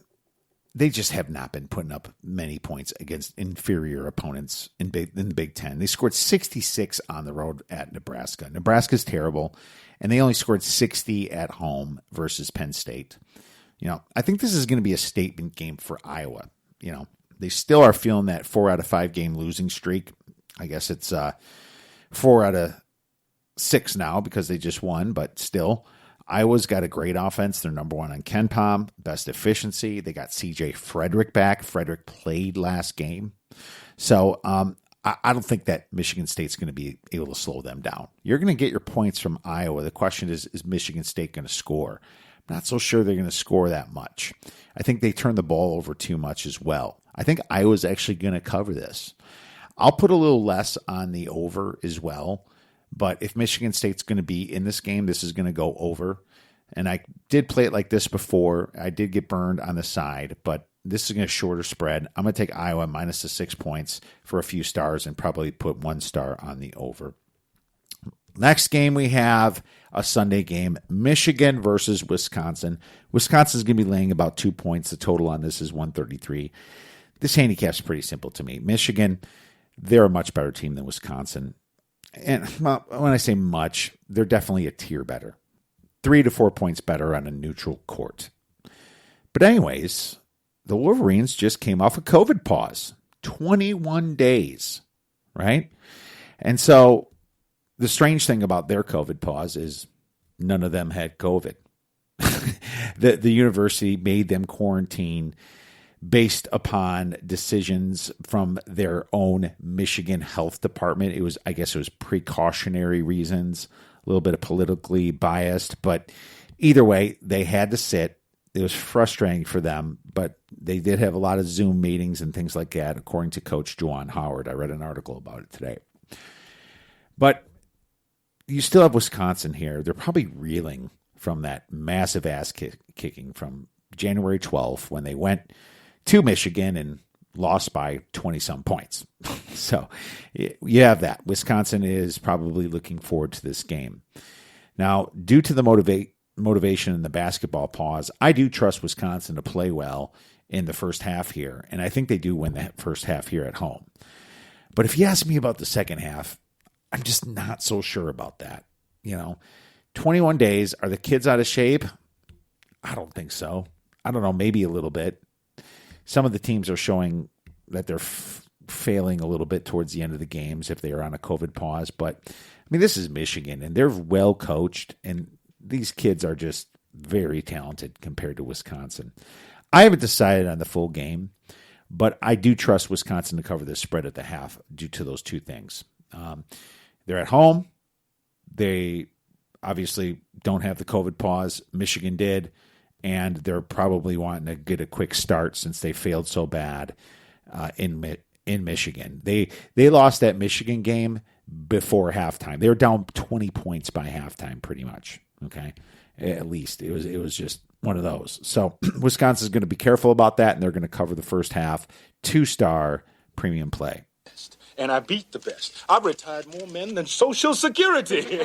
they just have not been putting up many points against inferior opponents in the Big Ten. They scored 66 on the road at Nebraska. Nebraska's terrible, and they only scored 60 at home versus Penn State. You know, I think this is going to be a statement game for Iowa. You know, they still are feeling that 4 out of 5 game losing streak. I guess it's 4 out of 6 now because they just won, but still, Iowa's got a great offense. They're number 1 on KenPom, best efficiency. They got C.J. Frederick back. Frederick played last game. So I don't think that Michigan State's going to be able to slow them down. You're going to get your points from Iowa. The question is Michigan State going to score? I'm not so sure they're going to score that much. I think they turn the ball over too much as well. I think Iowa's actually going to cover this. I'll put a little less on the over as well. But if Michigan State's going to be in this game, this is going to go over. And I did play it like this before. I did get burned on the side, but this is going to shorter spread. I'm going to take Iowa minus the 6 points for a few stars and probably put 1 star on the over. Next game, we have a Sunday game, Michigan versus Wisconsin. Wisconsin's going to be laying about 2 points. The total on this is 133. This handicap's pretty simple to me. Michigan, they're a much better team than Wisconsin. And well, when I say much, they're definitely a tier better. 3 to 4 points better on a neutral court. But anyways, the Wolverines just came off a COVID pause. 21 days, right? And so the strange thing about their COVID pause is none of them had COVID. The university made them quarantine based upon decisions from their own Michigan Health Department. I guess it was precautionary reasons, a little bit of politically biased, but either way, they had to sit. It was frustrating for them, but they did have a lot of Zoom meetings and things like that, according to Coach Juwan Howard. I read an article about it today. But you still have Wisconsin here. They're probably reeling from that massive ass kicking from January 12th when they went to Michigan and lost by 20-some points. So you have that. Wisconsin is probably looking forward to this game. Now, due to the motivation in the basketball pause, I do trust Wisconsin to play well in the first half here, and I think they do win that first half here at home. But if you ask me about the second half, I'm just not so sure about that. 21 days. Are the kids out of shape? I don't think so. I don't know, maybe a little bit. Some of the teams are showing that they're failing a little bit towards the end of the games if they are on a COVID pause. But, I mean, this is Michigan, and they're well coached, and these kids are just very talented compared to Wisconsin. I haven't decided on the full game, but I do trust Wisconsin to cover this spread at the half due to those two things. They're at home. They obviously don't have the COVID pause. Michigan did. And they're probably wanting to get a quick start since they failed so bad in Michigan. They lost that Michigan game before halftime. They were down 20 points by halftime, pretty much. Okay, at least it was just one of those. So Wisconsin's going to be careful about that, and they're going to cover the first half. 2-star premium play. And I beat the best. I retired more men than Social Security.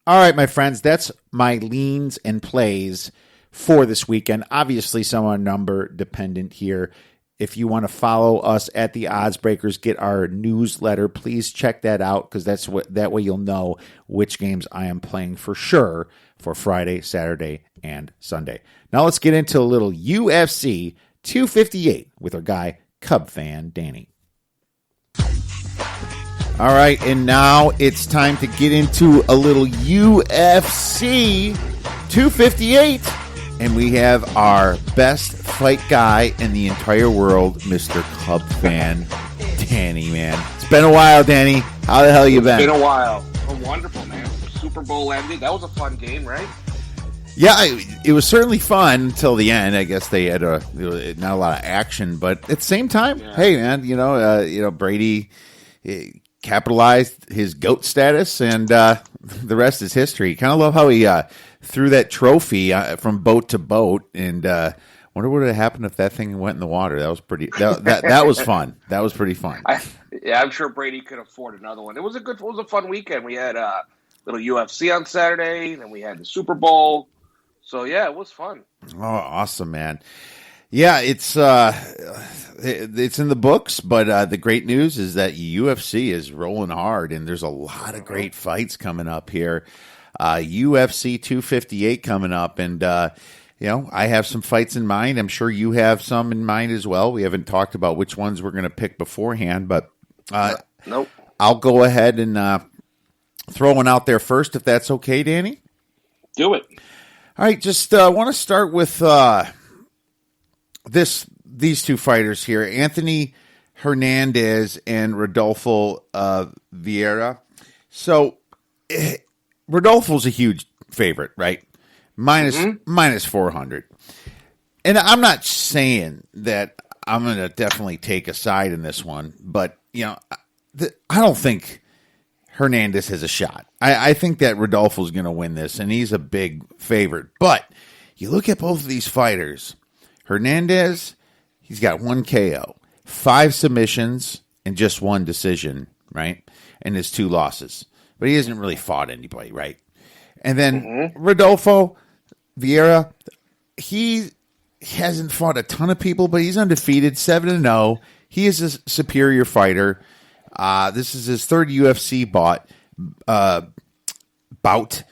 All right, my friends, that's my leans and plays for this weekend. Obviously, some are number dependent here. If you want to follow us at the Odds Breakers, get our newsletter, please check that out because that way you'll know which games I am playing for sure for Friday, Saturday, and Sunday. Now let's get into a little UFC 258 with our guy, Cub Fan Danny. All right, and now it's time to get into a little UFC 258. And we have our best fight guy in the entire world, Mr. Cub Fan Danny, man. It's been a while, Danny. How the hell you been? It's been a while. Oh, wonderful, man. Super Bowl ended. That was a fun game, right? Yeah, it was certainly fun until the end. I guess they had not a lot of action, but at the same time, hey, man, Brady capitalized his GOAT status, and the rest is history. Kind of love how he threw that trophy from boat to boat, and wonder what would have happened if that thing went in the water. That was pretty. That was fun. That was pretty fun. I'm sure Brady could afford another one. It was a fun weekend. We had a little UFC on Saturday, and then we had the Super Bowl. So yeah, it was fun. Oh, awesome, man. Yeah, it's in the books, but the great news is that UFC is rolling hard, and there's a lot of great fights coming up here. UFC 258 coming up, and I have some fights in mind. I'm sure you have some in mind as well. We haven't talked about which ones we're going to pick beforehand, but nope. I'll go ahead and throw one out there first, if that's okay, Danny. Do it. All right, just want to start with these two fighters here, Anthony Hernandez and Rodolfo Vieira. So Rodolfo's a huge favorite, right? Minus 400. And I'm not saying that I'm going to definitely take a side in this one, but I don't think Hernandez has a shot. I think that Rodolfo's going to win this, and he's a big favorite. But you look at both of these fighters. Hernandez, he's got 1 KO, 5 submissions, and just 1 decision, right? And his 2 losses. But he hasn't really fought anybody, right? And then Rodolfo Vieira, he hasn't fought a ton of people, but he's undefeated, 7-0. He is a superior fighter. This is his 3rd UFC bout,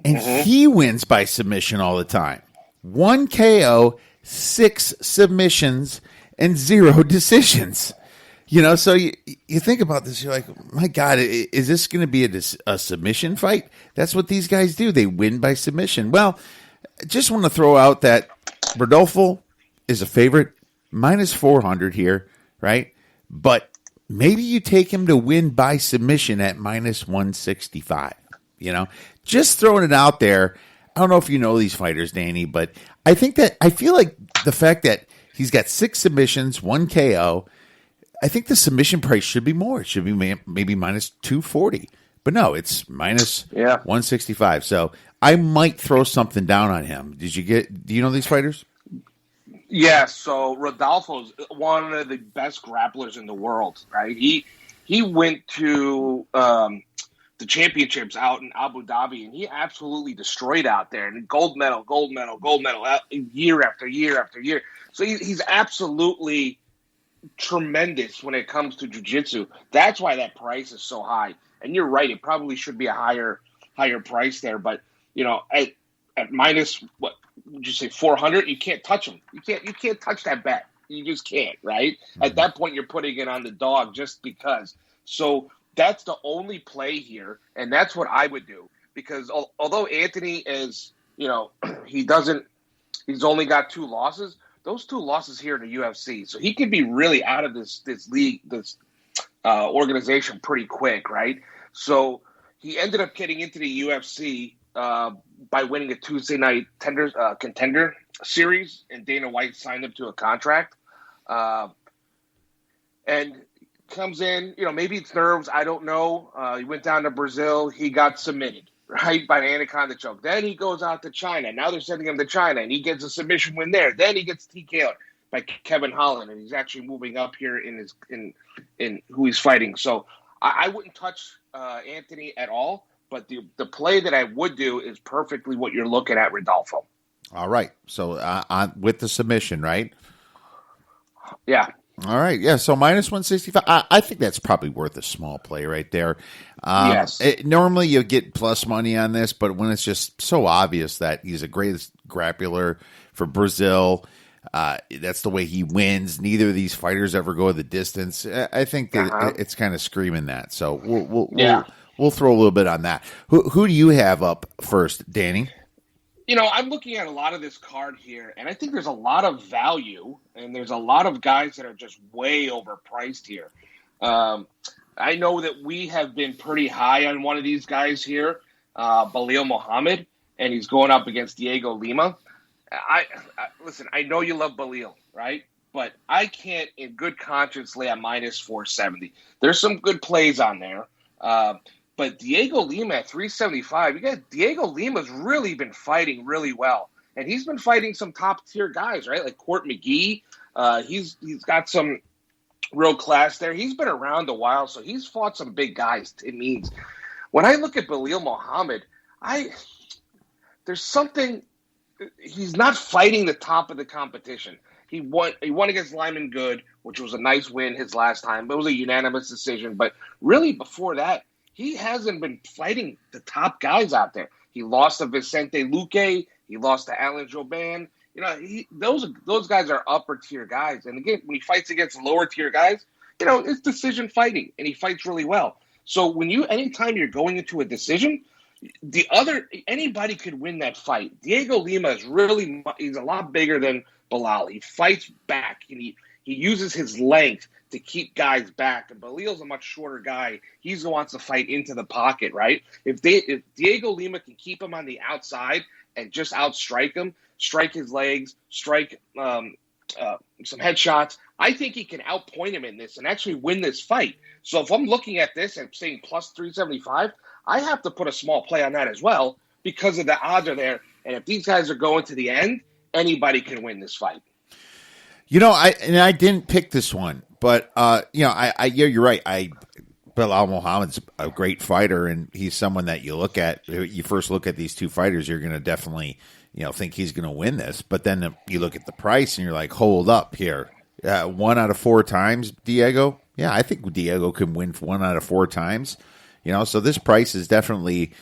and he wins by submission all the time. 1 KO, 6 submissions, and 0 decisions. So you think about this, you're like, my God, is this going to be a submission fight? That's what these guys do. They win by submission. Well, just want to throw out that Rodolfo is a favorite, minus 400 here, right? But maybe you take him to win by submission at minus 165. Just throwing it out there. I don't know if you know these fighters, Danny, but I feel like the fact that he's got 6 submissions, 1 KO, I think the submission price should be more. It should be maybe minus 240. But no, it's minus 165. So I might throw something down on him. Do you know these fighters? Yeah, so Rodolfo's one of the best grapplers in the world, right? He went to the championships out in Abu Dhabi, and he absolutely destroyed out there. And gold medal, year after year after year. So he's absolutely tremendous when it comes to jiu-jitsu. That's why that price is so high. And you're right, it probably should be a higher higher price there. But at minus what would you say 400, you can't touch him. You can't touch that bet. You just can't, right? Mm-hmm. At that point, you're putting it on the dog just because. So that's the only play here, and that's what I would do. Because although Anthony is, he's only got 2 losses. Those 2 losses here in the UFC, so he could be really out of this league, this organization pretty quick, right? So he ended up getting into the UFC by winning a Tuesday night contender series, and Dana White signed him to a contract. And comes in, maybe it's nerves, I don't know. He went down to Brazil, he got submitted, right, by the Anaconda choke. Then he goes out to China. Now they're sending him to China, and he gets a submission win there. Then he gets TKO'd by Kevin Holland, and he's actually moving up here in who he's fighting. So I wouldn't touch Anthony at all, but the play that I would do is perfectly what you're looking at, Rodolfo. All right. So with the submission, right? Yeah. All right. Yeah. So minus 165. I think that's probably worth a small play right there. Yes. Normally you get plus money on this, but when it's just so obvious that he's a great grappler for Brazil, that's the way he wins. Neither of these fighters ever go the distance. I think that it's kind of screaming that. So we'll throw a little bit on that. Who do you have up first, Danny? I'm looking at a lot of this card here, and I think there's a lot of value, and there's a lot of guys that are just way overpriced here. I know that we have been pretty high on one of these guys here, Belal Muhammad, and he's going up against Diego Lima. Listen, I know you love Belal, right? But I can't, in good conscience, lay a minus 470. There's some good plays on there. But Diego Lima at 375, you got Diego Lima's really been fighting really well. And he's been fighting some top-tier guys, right? Like Court McGee. He's got some real class there. He's been around a while, so he's fought some big guys, it means. When I look at Belal Muhammad, there's something – he's not fighting the top of the competition. He won against Lyman Good, which was a nice win his last time. It was a unanimous decision. But really before that, he hasn't been fighting the top guys out there. He lost to Vicente Luque. He lost to Alan Jouban. Those guys are upper tier guys. And again, when he fights against lower tier guys, it's decision fighting, and he fights really well. So anytime you're going into a decision, anybody could win that fight. Diego Lima he's a lot bigger than Belal. He fights back, and he uses his length to keep guys back. And Belal's a much shorter guy. He's the one wants to fight into the pocket, right? If Diego Lima can keep him on the outside and just outstrike him, strike his legs, strike some headshots, I think he can outpoint him in this and actually win this fight. So if I'm looking at this and saying plus 375, I have to put a small play on that as well because of the odds are there. And if these guys are going to the end, anybody can win this fight. I didn't pick this one, but you're right. Belal Muhammad's a great fighter, and he's someone that you look at. You first look at these two fighters, you're going to definitely think he's going to win this. But then you look at the price, and you're like, hold up here, 1 out of 4 times, Diego. Yeah, I think Diego can win 1 out of 4 times. So this price is definitely.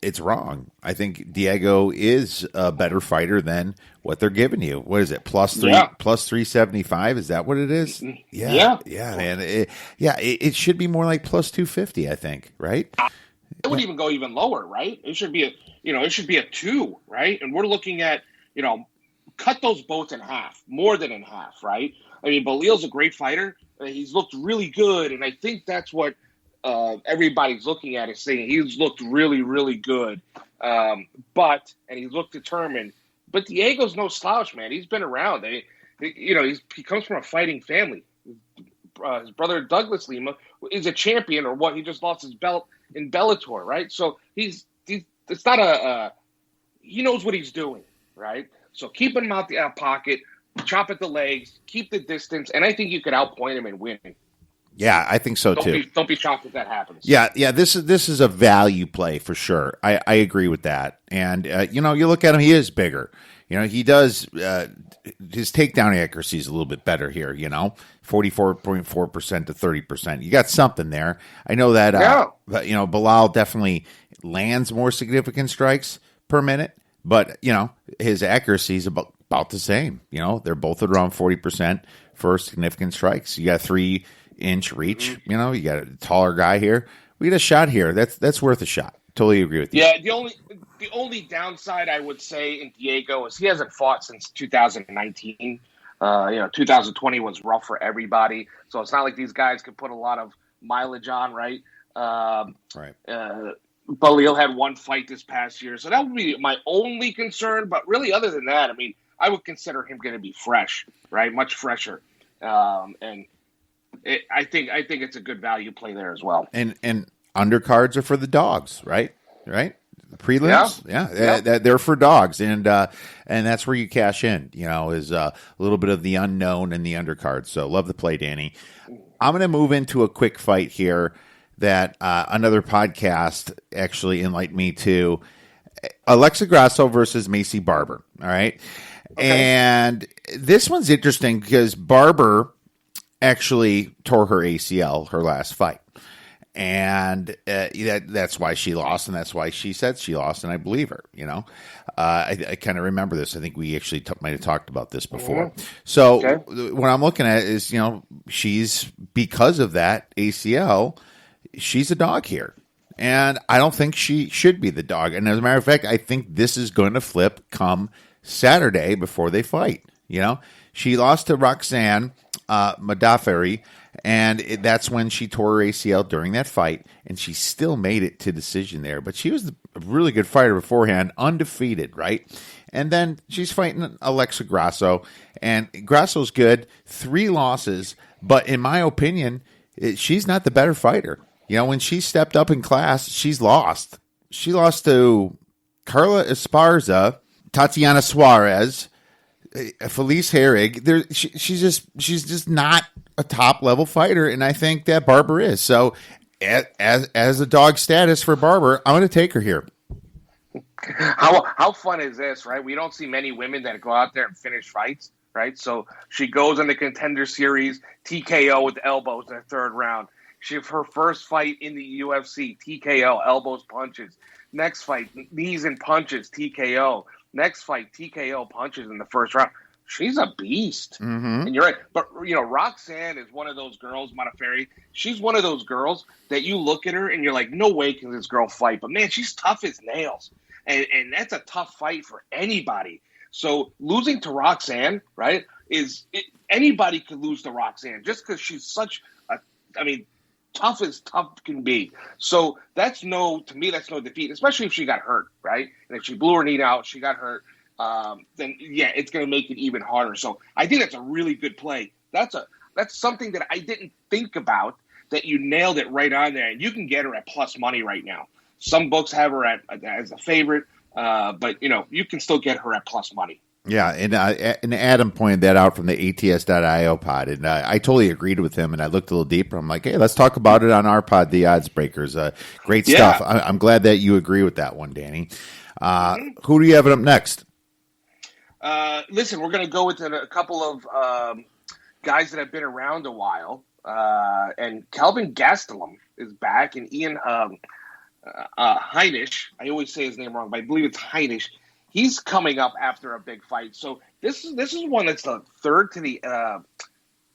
It's wrong. I think Diego is a better fighter than what they're giving you. What is it? Plus 375? Is that what it is? Yeah, man. It should be more like plus 250, I think, right? It would even go even lower, right? It should be a 2, right? And we're looking at, cut those boats in half, more than in half, right? I mean, Belal's a great fighter. He's looked really good, and I think that's what everybody's looking at is saying he's looked really, really good. And he's looked determined. But Diego's no slouch, man. He's been around. He comes from a fighting family. His brother Douglas Lima is a champion, or what? He just lost his belt in Bellator, right? So it's not he knows what he's doing, right? So keeping him out the pocket, chop at the legs, keep the distance, and I think you could outpoint him and win. Yeah, I think so too. Don't be shocked if that happens. Yeah. This is a value play for sure. I agree with that. And you look at him; he is bigger. He does his takedown accuracy is a little bit better here. 44.4% to 30%. You got something there. I know that. But Belal definitely lands more significant strikes per minute, but, his accuracy is about the same. They're both at around 40% for significant strikes. You got 3-inch reach, you got a taller guy here. We get a shot here. That's worth a shot. Totally agree with you. Yeah, the only downside I would say in Diego is he hasn't fought since 2019. 2020 was rough for everybody, so it's not like these guys could put a lot of mileage on, right? Right. Balil had one fight this past year, so that would be my only concern. But really, other than that, I mean, I would consider him going to be fresh, right? Much fresher, and I think it's a good value play there as well. And undercards are for the dogs, right? Right. The prelims, they're for dogs, and that's where you cash in. Is a little bit of the unknown in the undercard. So love the play, Danny. I'm going to move into a quick fight here that another podcast actually enlightened me to. Alexa Grasso versus Macy Barber. All right, and this one's interesting because Barber actually tore her ACL her last fight. And that's why she lost, and that's why she said she lost, and I believe her. I kind of remember this. I think we actually might have talked about this before. So what I'm looking at is, she's, because of that ACL, she's a dog here, and I don't think she should be the dog. And as a matter of fact, I think this is going to flip come Saturday before they fight. She lost to Roxanne Modafferi. And that's when she tore her ACL during that fight, and she still made it to decision there. But she was a really good fighter beforehand, undefeated, right? And then she's fighting Alexa Grasso, and Grasso's good, 3 losses, but in my opinion, she's not the better fighter. When she stepped up in class, she's lost. She lost to Carla Esparza, Tatiana Suarez, Felice Herrig. She's just not a top level fighter, and I think that Barber is. So as a dog status for Barber, I'm going to take her here. How fun is this, right? We don't see many women that go out there and finish fights, right? So she goes in the Contender Series, TKO with elbows in the 3rd round. Her first fight in the UFC, TKO, elbows, punches. Next fight, knees and punches, TKO. Next fight, TKO, punches in the 1st round. She's a beast. Mm-hmm. And you're right. But, Roxanne is one of those girls, Modafferi. She's one of those girls that you look at her and you're like, no way can this girl fight. But, man, she's tough as nails. And that's a tough fight for anybody. So losing to Roxanne, right, anybody could lose to Roxanne just because she's such tough as tough can be. So to me, that's no defeat, especially if she got hurt, right? And if she blew her knee out, she got hurt. Then it's going to make it even harder. So I think that's a really good play. That's something that I didn't think about, that you nailed it right on there. And you can get her at plus money right now. Some books have her as a favorite, but you can still get her at plus money. Yeah, and Adam pointed that out from the ATS.io pod, and I totally agreed with him, and I looked a little deeper. I'm like, hey, let's talk about it on our pod, The Odds Breakers. Great stuff. I'm glad that you agree with that one, Danny. Who do you have up next? Listen, we're going to go with a couple of guys that have been around a while, and Kelvin Gastelum is back, and Ian Heinisch, I always say his name wrong, but I believe it's Heinisch. He's coming up after a big fight. So this is one that's the third to the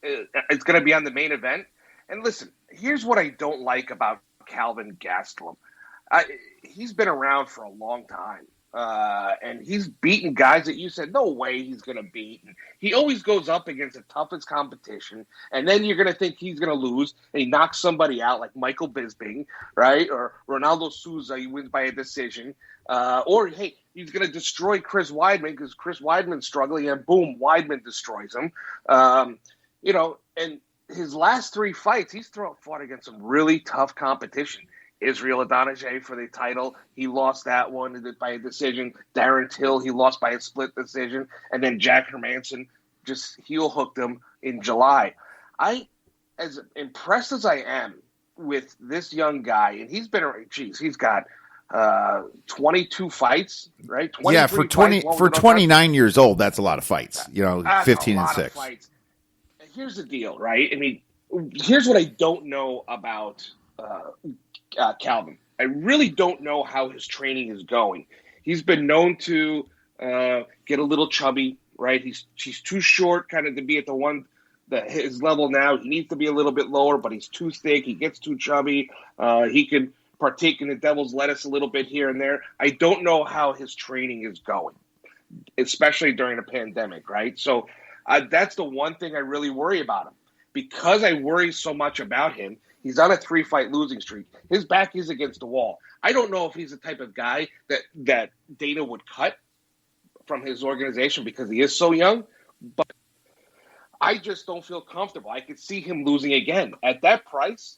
it's going to be on the main event. And listen, here's what I don't like about Kelvin Gastelum. He's been around for a long time. And he's beaten guys that you said, no way he's going to beat. And he always goes up against the toughest competition, and then you're going to think he's going to lose, and he knocks somebody out like Michael Bisping, right? Or Ronaldo Souza, he wins by a decision. Or, hey, he's going to destroy Chris Weidman because Chris Weidman's struggling, and boom, Weidman destroys him. And his last 3 fights, he's fought against some really tough competition. Israel Adonijah for the title. He lost that one by a decision. Darren Till, he lost by a split decision. And then Jack Hermanson just heel hooked him in July. As impressed as I am with this young guy, and he's got 22 fights, right? Yeah, for 29 years old, that's a lot of fights. 15 and 6. Fights. Here's the deal, right? I mean, here's what I don't know about Calvin. I really don't know how his training is going. He's been known to get a little chubby, right? He's too short kind of to be at his level now. He needs to be a little bit lower, but he's too thick. He gets too chubby. He can partake in the devil's lettuce a little bit here and there. I don't know how his training is going, especially during a pandemic, right? So that's the one thing I really worry about him. Because I worry so much about him, he's on a 3-fight losing streak. His back is against the wall. I don't know if he's the type of guy that Dana would cut from his organization because he is so young, but I just don't feel comfortable. I could see him losing again. At that price,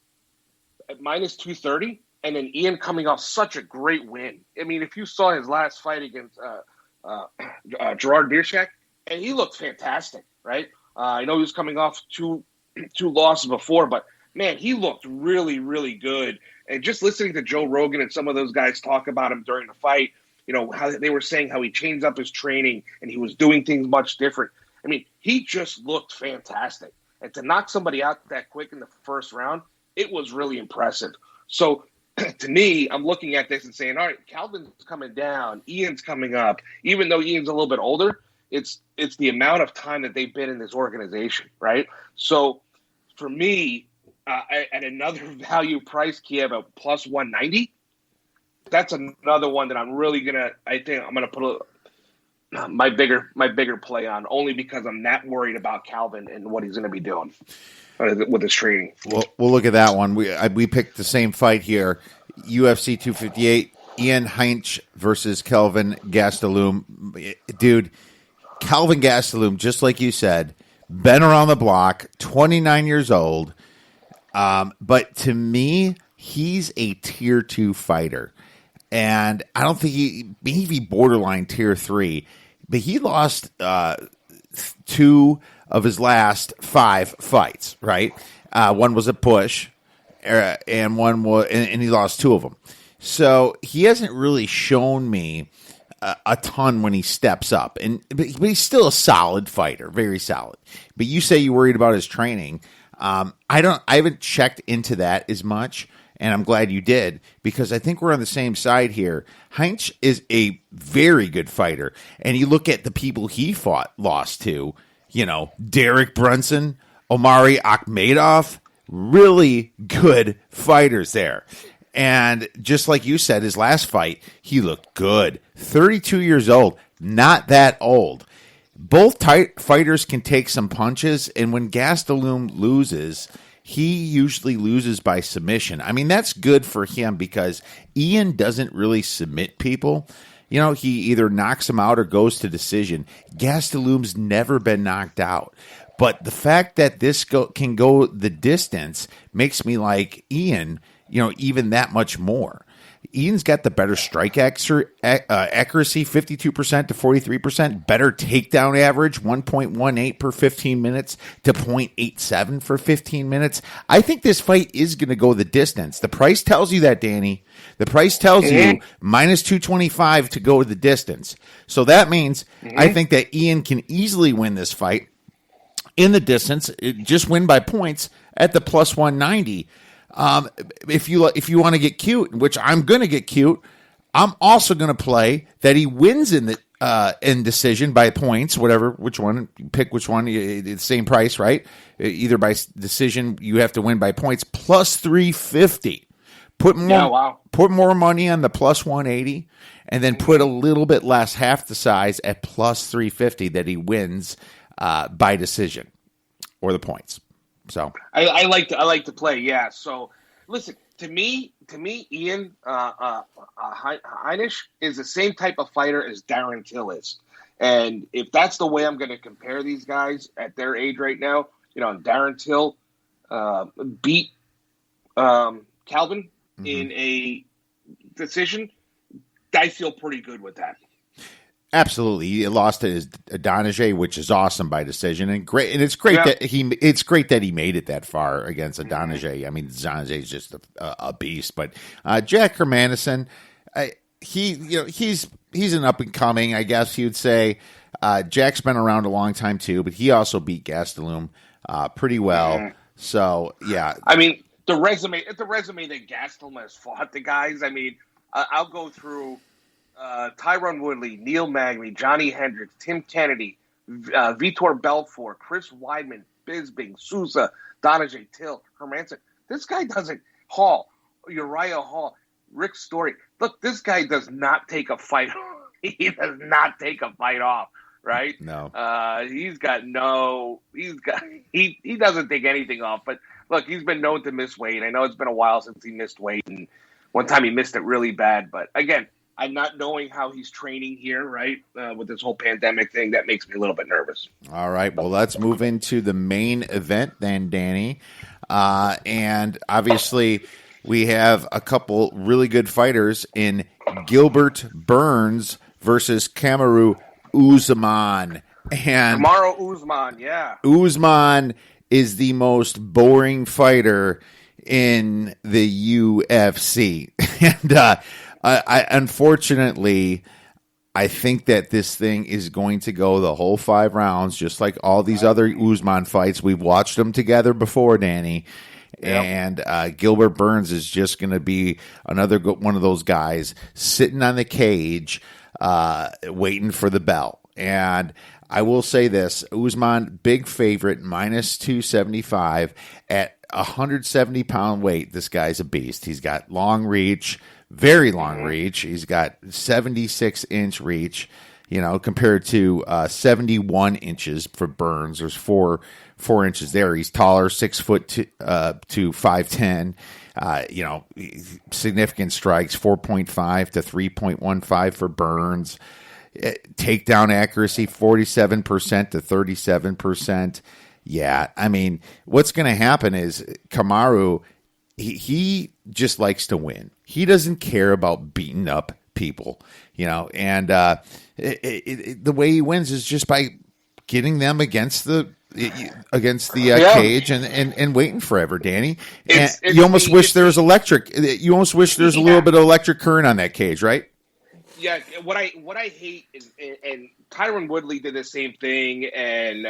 at minus 230, and then Ian coming off such a great win. I mean, if you saw his last fight against Gerard Bierschak, and he looked fantastic, right? I know he was coming off two losses before, but man, he looked really, really good. And just listening to Joe Rogan and some of those guys talk about him during the fight, how they were saying how he changed up his training and he was doing things much different. I mean, he just looked fantastic. And to knock somebody out that quick in the first round, it was really impressive. So to me, I'm looking at this and saying, all right, Calvin's coming down, Ian's coming up. Even though Ian's a little bit older, it's the amount of time that they've been in this organization, right? So for me, at another value price, Kiev at plus 190, that's another one that I'm really I think I'm gonna put my bigger play on, only because I'm not worried about Calvin and what he's going to be doing with his training. Well, we'll look at that one. We picked the same fight here, UFC 258, Ian Heinisch versus Kelvin Gastelum. Dude, Kelvin Gastelum, just like you said, been around the block, 29 years old, but to me, he's a tier 2 fighter. And I don't think maybe borderline tier 3, but he lost 2 of his last 5 fights, right? One was a push, and one was, and he lost 2 of them. So he hasn't really shown me a ton when he steps up, but he's still a solid fighter, very solid. But you say you're worried about his training. I haven't checked into that as much. And I'm glad you did, because I think we're on the same side here. Heinz is a very good fighter. And you look at the people he lost to, Derek Brunson, Omari Akhmedov, really good fighters there. And just like you said, his last fight, he looked good. 32 years old, not that old. Both fighters can take some punches, and when Gastelum loses, he usually loses by submission. I mean, that's good for him because Ian doesn't really submit people. He either knocks him out or goes to decision. Gastelum's never been knocked out. But the fact that this can go the distance makes me like Ian, even that much more. Ian's got the better strike accuracy, 52% to 43%, better takedown average, 1.18 per 15 minutes to 0.87 for 15 minutes. I think this fight is going to go the distance. The price tells you that, Danny. The price tells you minus 225 to go the distance. So that means I think that Ian can easily win this fight in the distance, just win by points at the plus 190. If you want to get cute, which I'm going to get cute, I'm also going to play that he wins in the decision by points, which one, pick which one, the same price, right? Either by decision, you have to win by points, plus 350. Put more money on the plus 180, and then put a little bit less, half the size, at plus 350 that he wins by decision or the points. So I like to play, yeah. So listen, to me, Ian Heinisch is the same type of fighter as Darren Till is, and if that's the way I'm going to compare these guys at their age right now, Darren Till beat Calvin in a decision. I feel pretty good with that. Absolutely, he lost to Adonijay, which is awesome by decision, and great. And it's great that he made it that far against Adonijay. I mean, Adonijay is just a beast. But Jack Hermanson, he's an up and coming, I guess you'd say. Jack's been around a long time too, but he also beat Gastelum pretty well. So yeah, I mean, the resume that Gastelum has fought the guys. I mean, I'll go through Tyron Woodley, Neil Magny, Johnny Hendricks, Tim Kennedy, Vitor Belfort, Chris Weidman, Bisping, Sousa, Donajay Till, Hermanson. This guy doesn't Uriah Hall, Rick Story. Look, this guy does not take a fight. He does not take a fight off, right? No. He doesn't take anything off. But look, he's been known to miss weight. I know it's been a while since he missed weight, and one time he missed it really bad. But again, I'm not knowing how he's training here, right? With this whole pandemic thing, that makes me a little bit nervous. All right. Well, let's move into the main event then, Danny. And obviously, we have a couple really good fighters in Gilbert Burns versus Kamaru Usman. And Kamaru Usman, yeah. Usman is the most boring fighter in the UFC. And unfortunately, I think that this thing is going to go the whole 5 rounds, just like all these other Usman fights. We've watched them together before, Danny. Yep. And Gilbert Burns is just going to be another one of those guys sitting on the cage waiting for the bell. And I will say this, Usman, big favorite, minus 275 at 170-pound weight. This guy's a beast. He's got long reach, very long reach. He's got 76-inch reach, compared to 71 inches for Burns. There's four inches there. He's taller, 6 foot to 5'10". Significant strikes, 4.5 to 3.15 for Burns. Takedown accuracy, 47% to 37%. Yeah, I mean, what's going to happen is Kamaru, he just likes to win. He doesn't care about beating up people, and the way he wins is just by getting them against the cage and waiting forever, Danny. You almost wish there was electric. You almost wish there's a little bit of electric current on that cage, right? Yeah, what I hate is, and Tyron Woodley did the same thing, and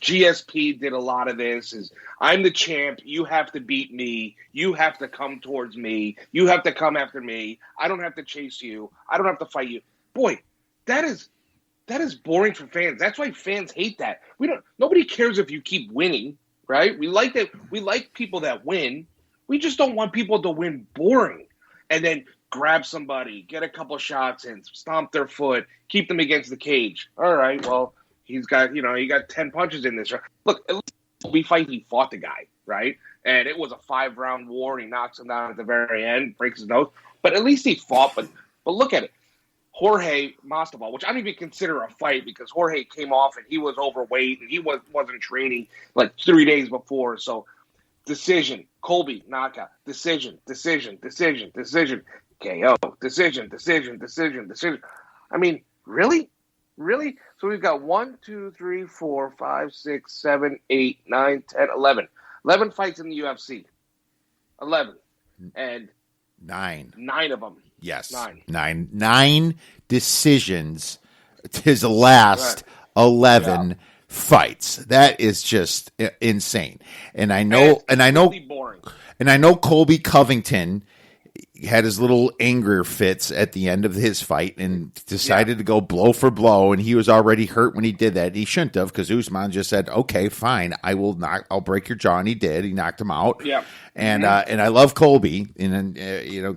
GSP did a lot of this, is I'm the champ, you have to beat me, you have to come towards me, you have to come after me, I don't have to chase you, I don't have to fight you. Boy, that is boring for fans. That's why fans hate that. Nobody cares if you keep winning, right? We like people that win. We just don't want people to win boring. And then grab somebody, get a couple shots in, stomp their foot, keep them against the cage. All right, well, he got 10 punches in this. Look, at least we fight, he fought the guy, right? And it was a 5-round war, and he knocks him down at the very end, breaks his nose. But at least he fought. But look at it. Jorge Masvidal, which I don't even consider a fight because Jorge came off and he was overweight and he wasn't training like 3 days before. So decision, Colby, knockout, decision, KO, decision. I mean, really? So we've got 1, 2, 3, 4, 5, 6, 7, 8, 9, 10, 11. 11 fights in the UFC. 11. And 9 of them. Yes. 9 decisions to his last 11 fights. That is just insane. And I know really boring. And I know Colby Covington had his little anger fits at the end of his fight and decided to go blow for blow, and he was already hurt when he did that. He shouldn't have, because Usman just said, "Okay, fine, I'll break your jaw," and he did. He knocked him out. Yeah, and I love Colby, and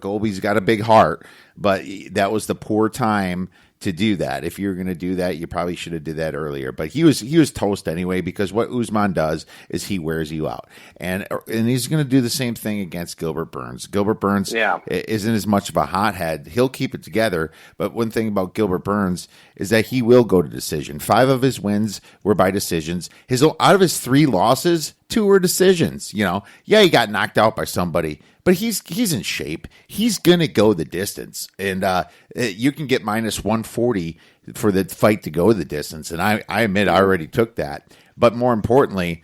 Colby's got a big heart, but that was the poor time to do that. If you're going to do that, you probably should have did that earlier. But he was toast anyway, because what Usman does is he wears you out, and he's going to do the same thing against Gilbert Burns. Gilbert Burns isn't as much of a hothead. He'll keep it together. But one thing about Gilbert Burns is that he will go to decision. 5 of his wins were by decisions. Out of his 3 losses, 2 were decisions. He got knocked out by somebody, but he's in shape. He's gonna go the distance, and you can get minus 140 for the fight to go the distance. And I admit I already took that. But more importantly,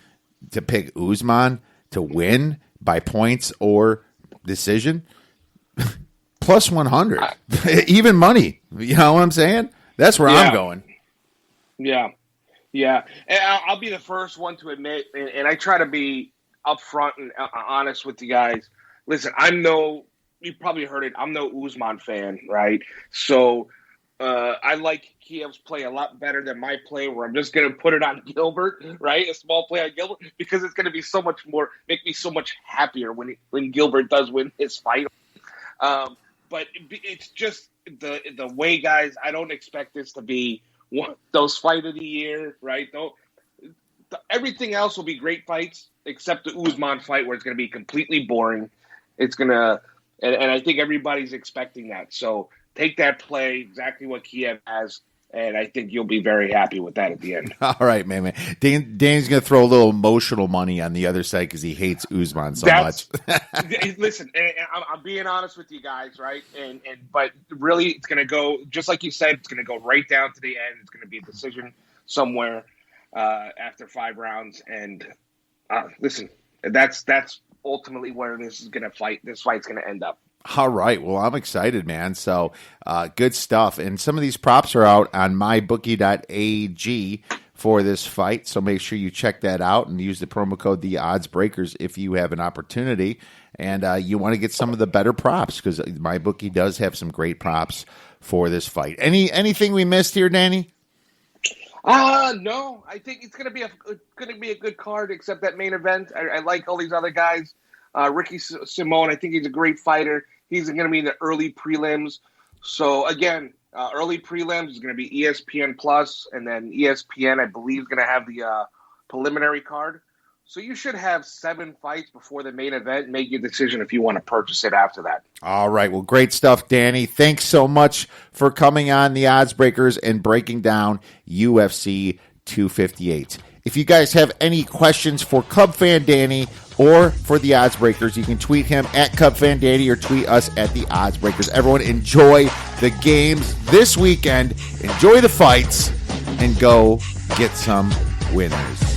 to pick Usman to win by points or decision, plus 100, even money. You know what I'm saying? That's where I'm going. Yeah. And I'll be the first one to admit, and I try to be upfront and honest with you guys. Listen, you probably heard it, I'm no Usman fan, right? So I like Kiev's play a lot better than my play, where I'm just going to put it on Gilbert, right? A small play on Gilbert, because it's going to be so much more, make me so much happier when Gilbert does win his fight. But it's just the way, guys, I don't expect this to be those fight of the year, right? Everything else will be great fights, except the Usman fight, where it's going to be completely boring. It's going to, and I think everybody's expecting that. So take that play, exactly what Kiev has, and I think you'll be very happy with that at the end. All right, man. Danny's going to throw a little emotional money on the other side because he hates Usman so much. Listen, I'm being honest with you guys, right? But really, it's going to go, just like you said, it's going to go right down to the end. It's going to be a decision somewhere after 5 rounds. And listen, that's ultimately where this fight's going to end up. All right. Well, I'm excited, man. So good stuff. And some of these props are out on mybookie.ag for this fight. So make sure you check that out and use the promo code TheOddsBreakers if you have an opportunity. And you want to get some of the better props, because MyBookie does have some great props for this fight. Anything we missed here, Danny? No. I think it's going to be a good card, except that main event. I like all these other guys. Ricky Simone, I think he's a great fighter. He's going to be in the early prelims. So, again, early prelims is going to be ESPN Plus, and then ESPN, I believe, is going to have the preliminary card. So you should have 7 fights before the main event. Make your decision if you want to purchase it after that. All right. Well, great stuff, Danny. Thanks so much for coming on the Odds Breakers and breaking down UFC 258. If you guys have any questions for Cub Fan Danny or for the Odds Breakers, you can tweet him at Cub Fan Danny or tweet us at the Odds Breakers. Everyone, enjoy the games this weekend. Enjoy the fights and go get some winners.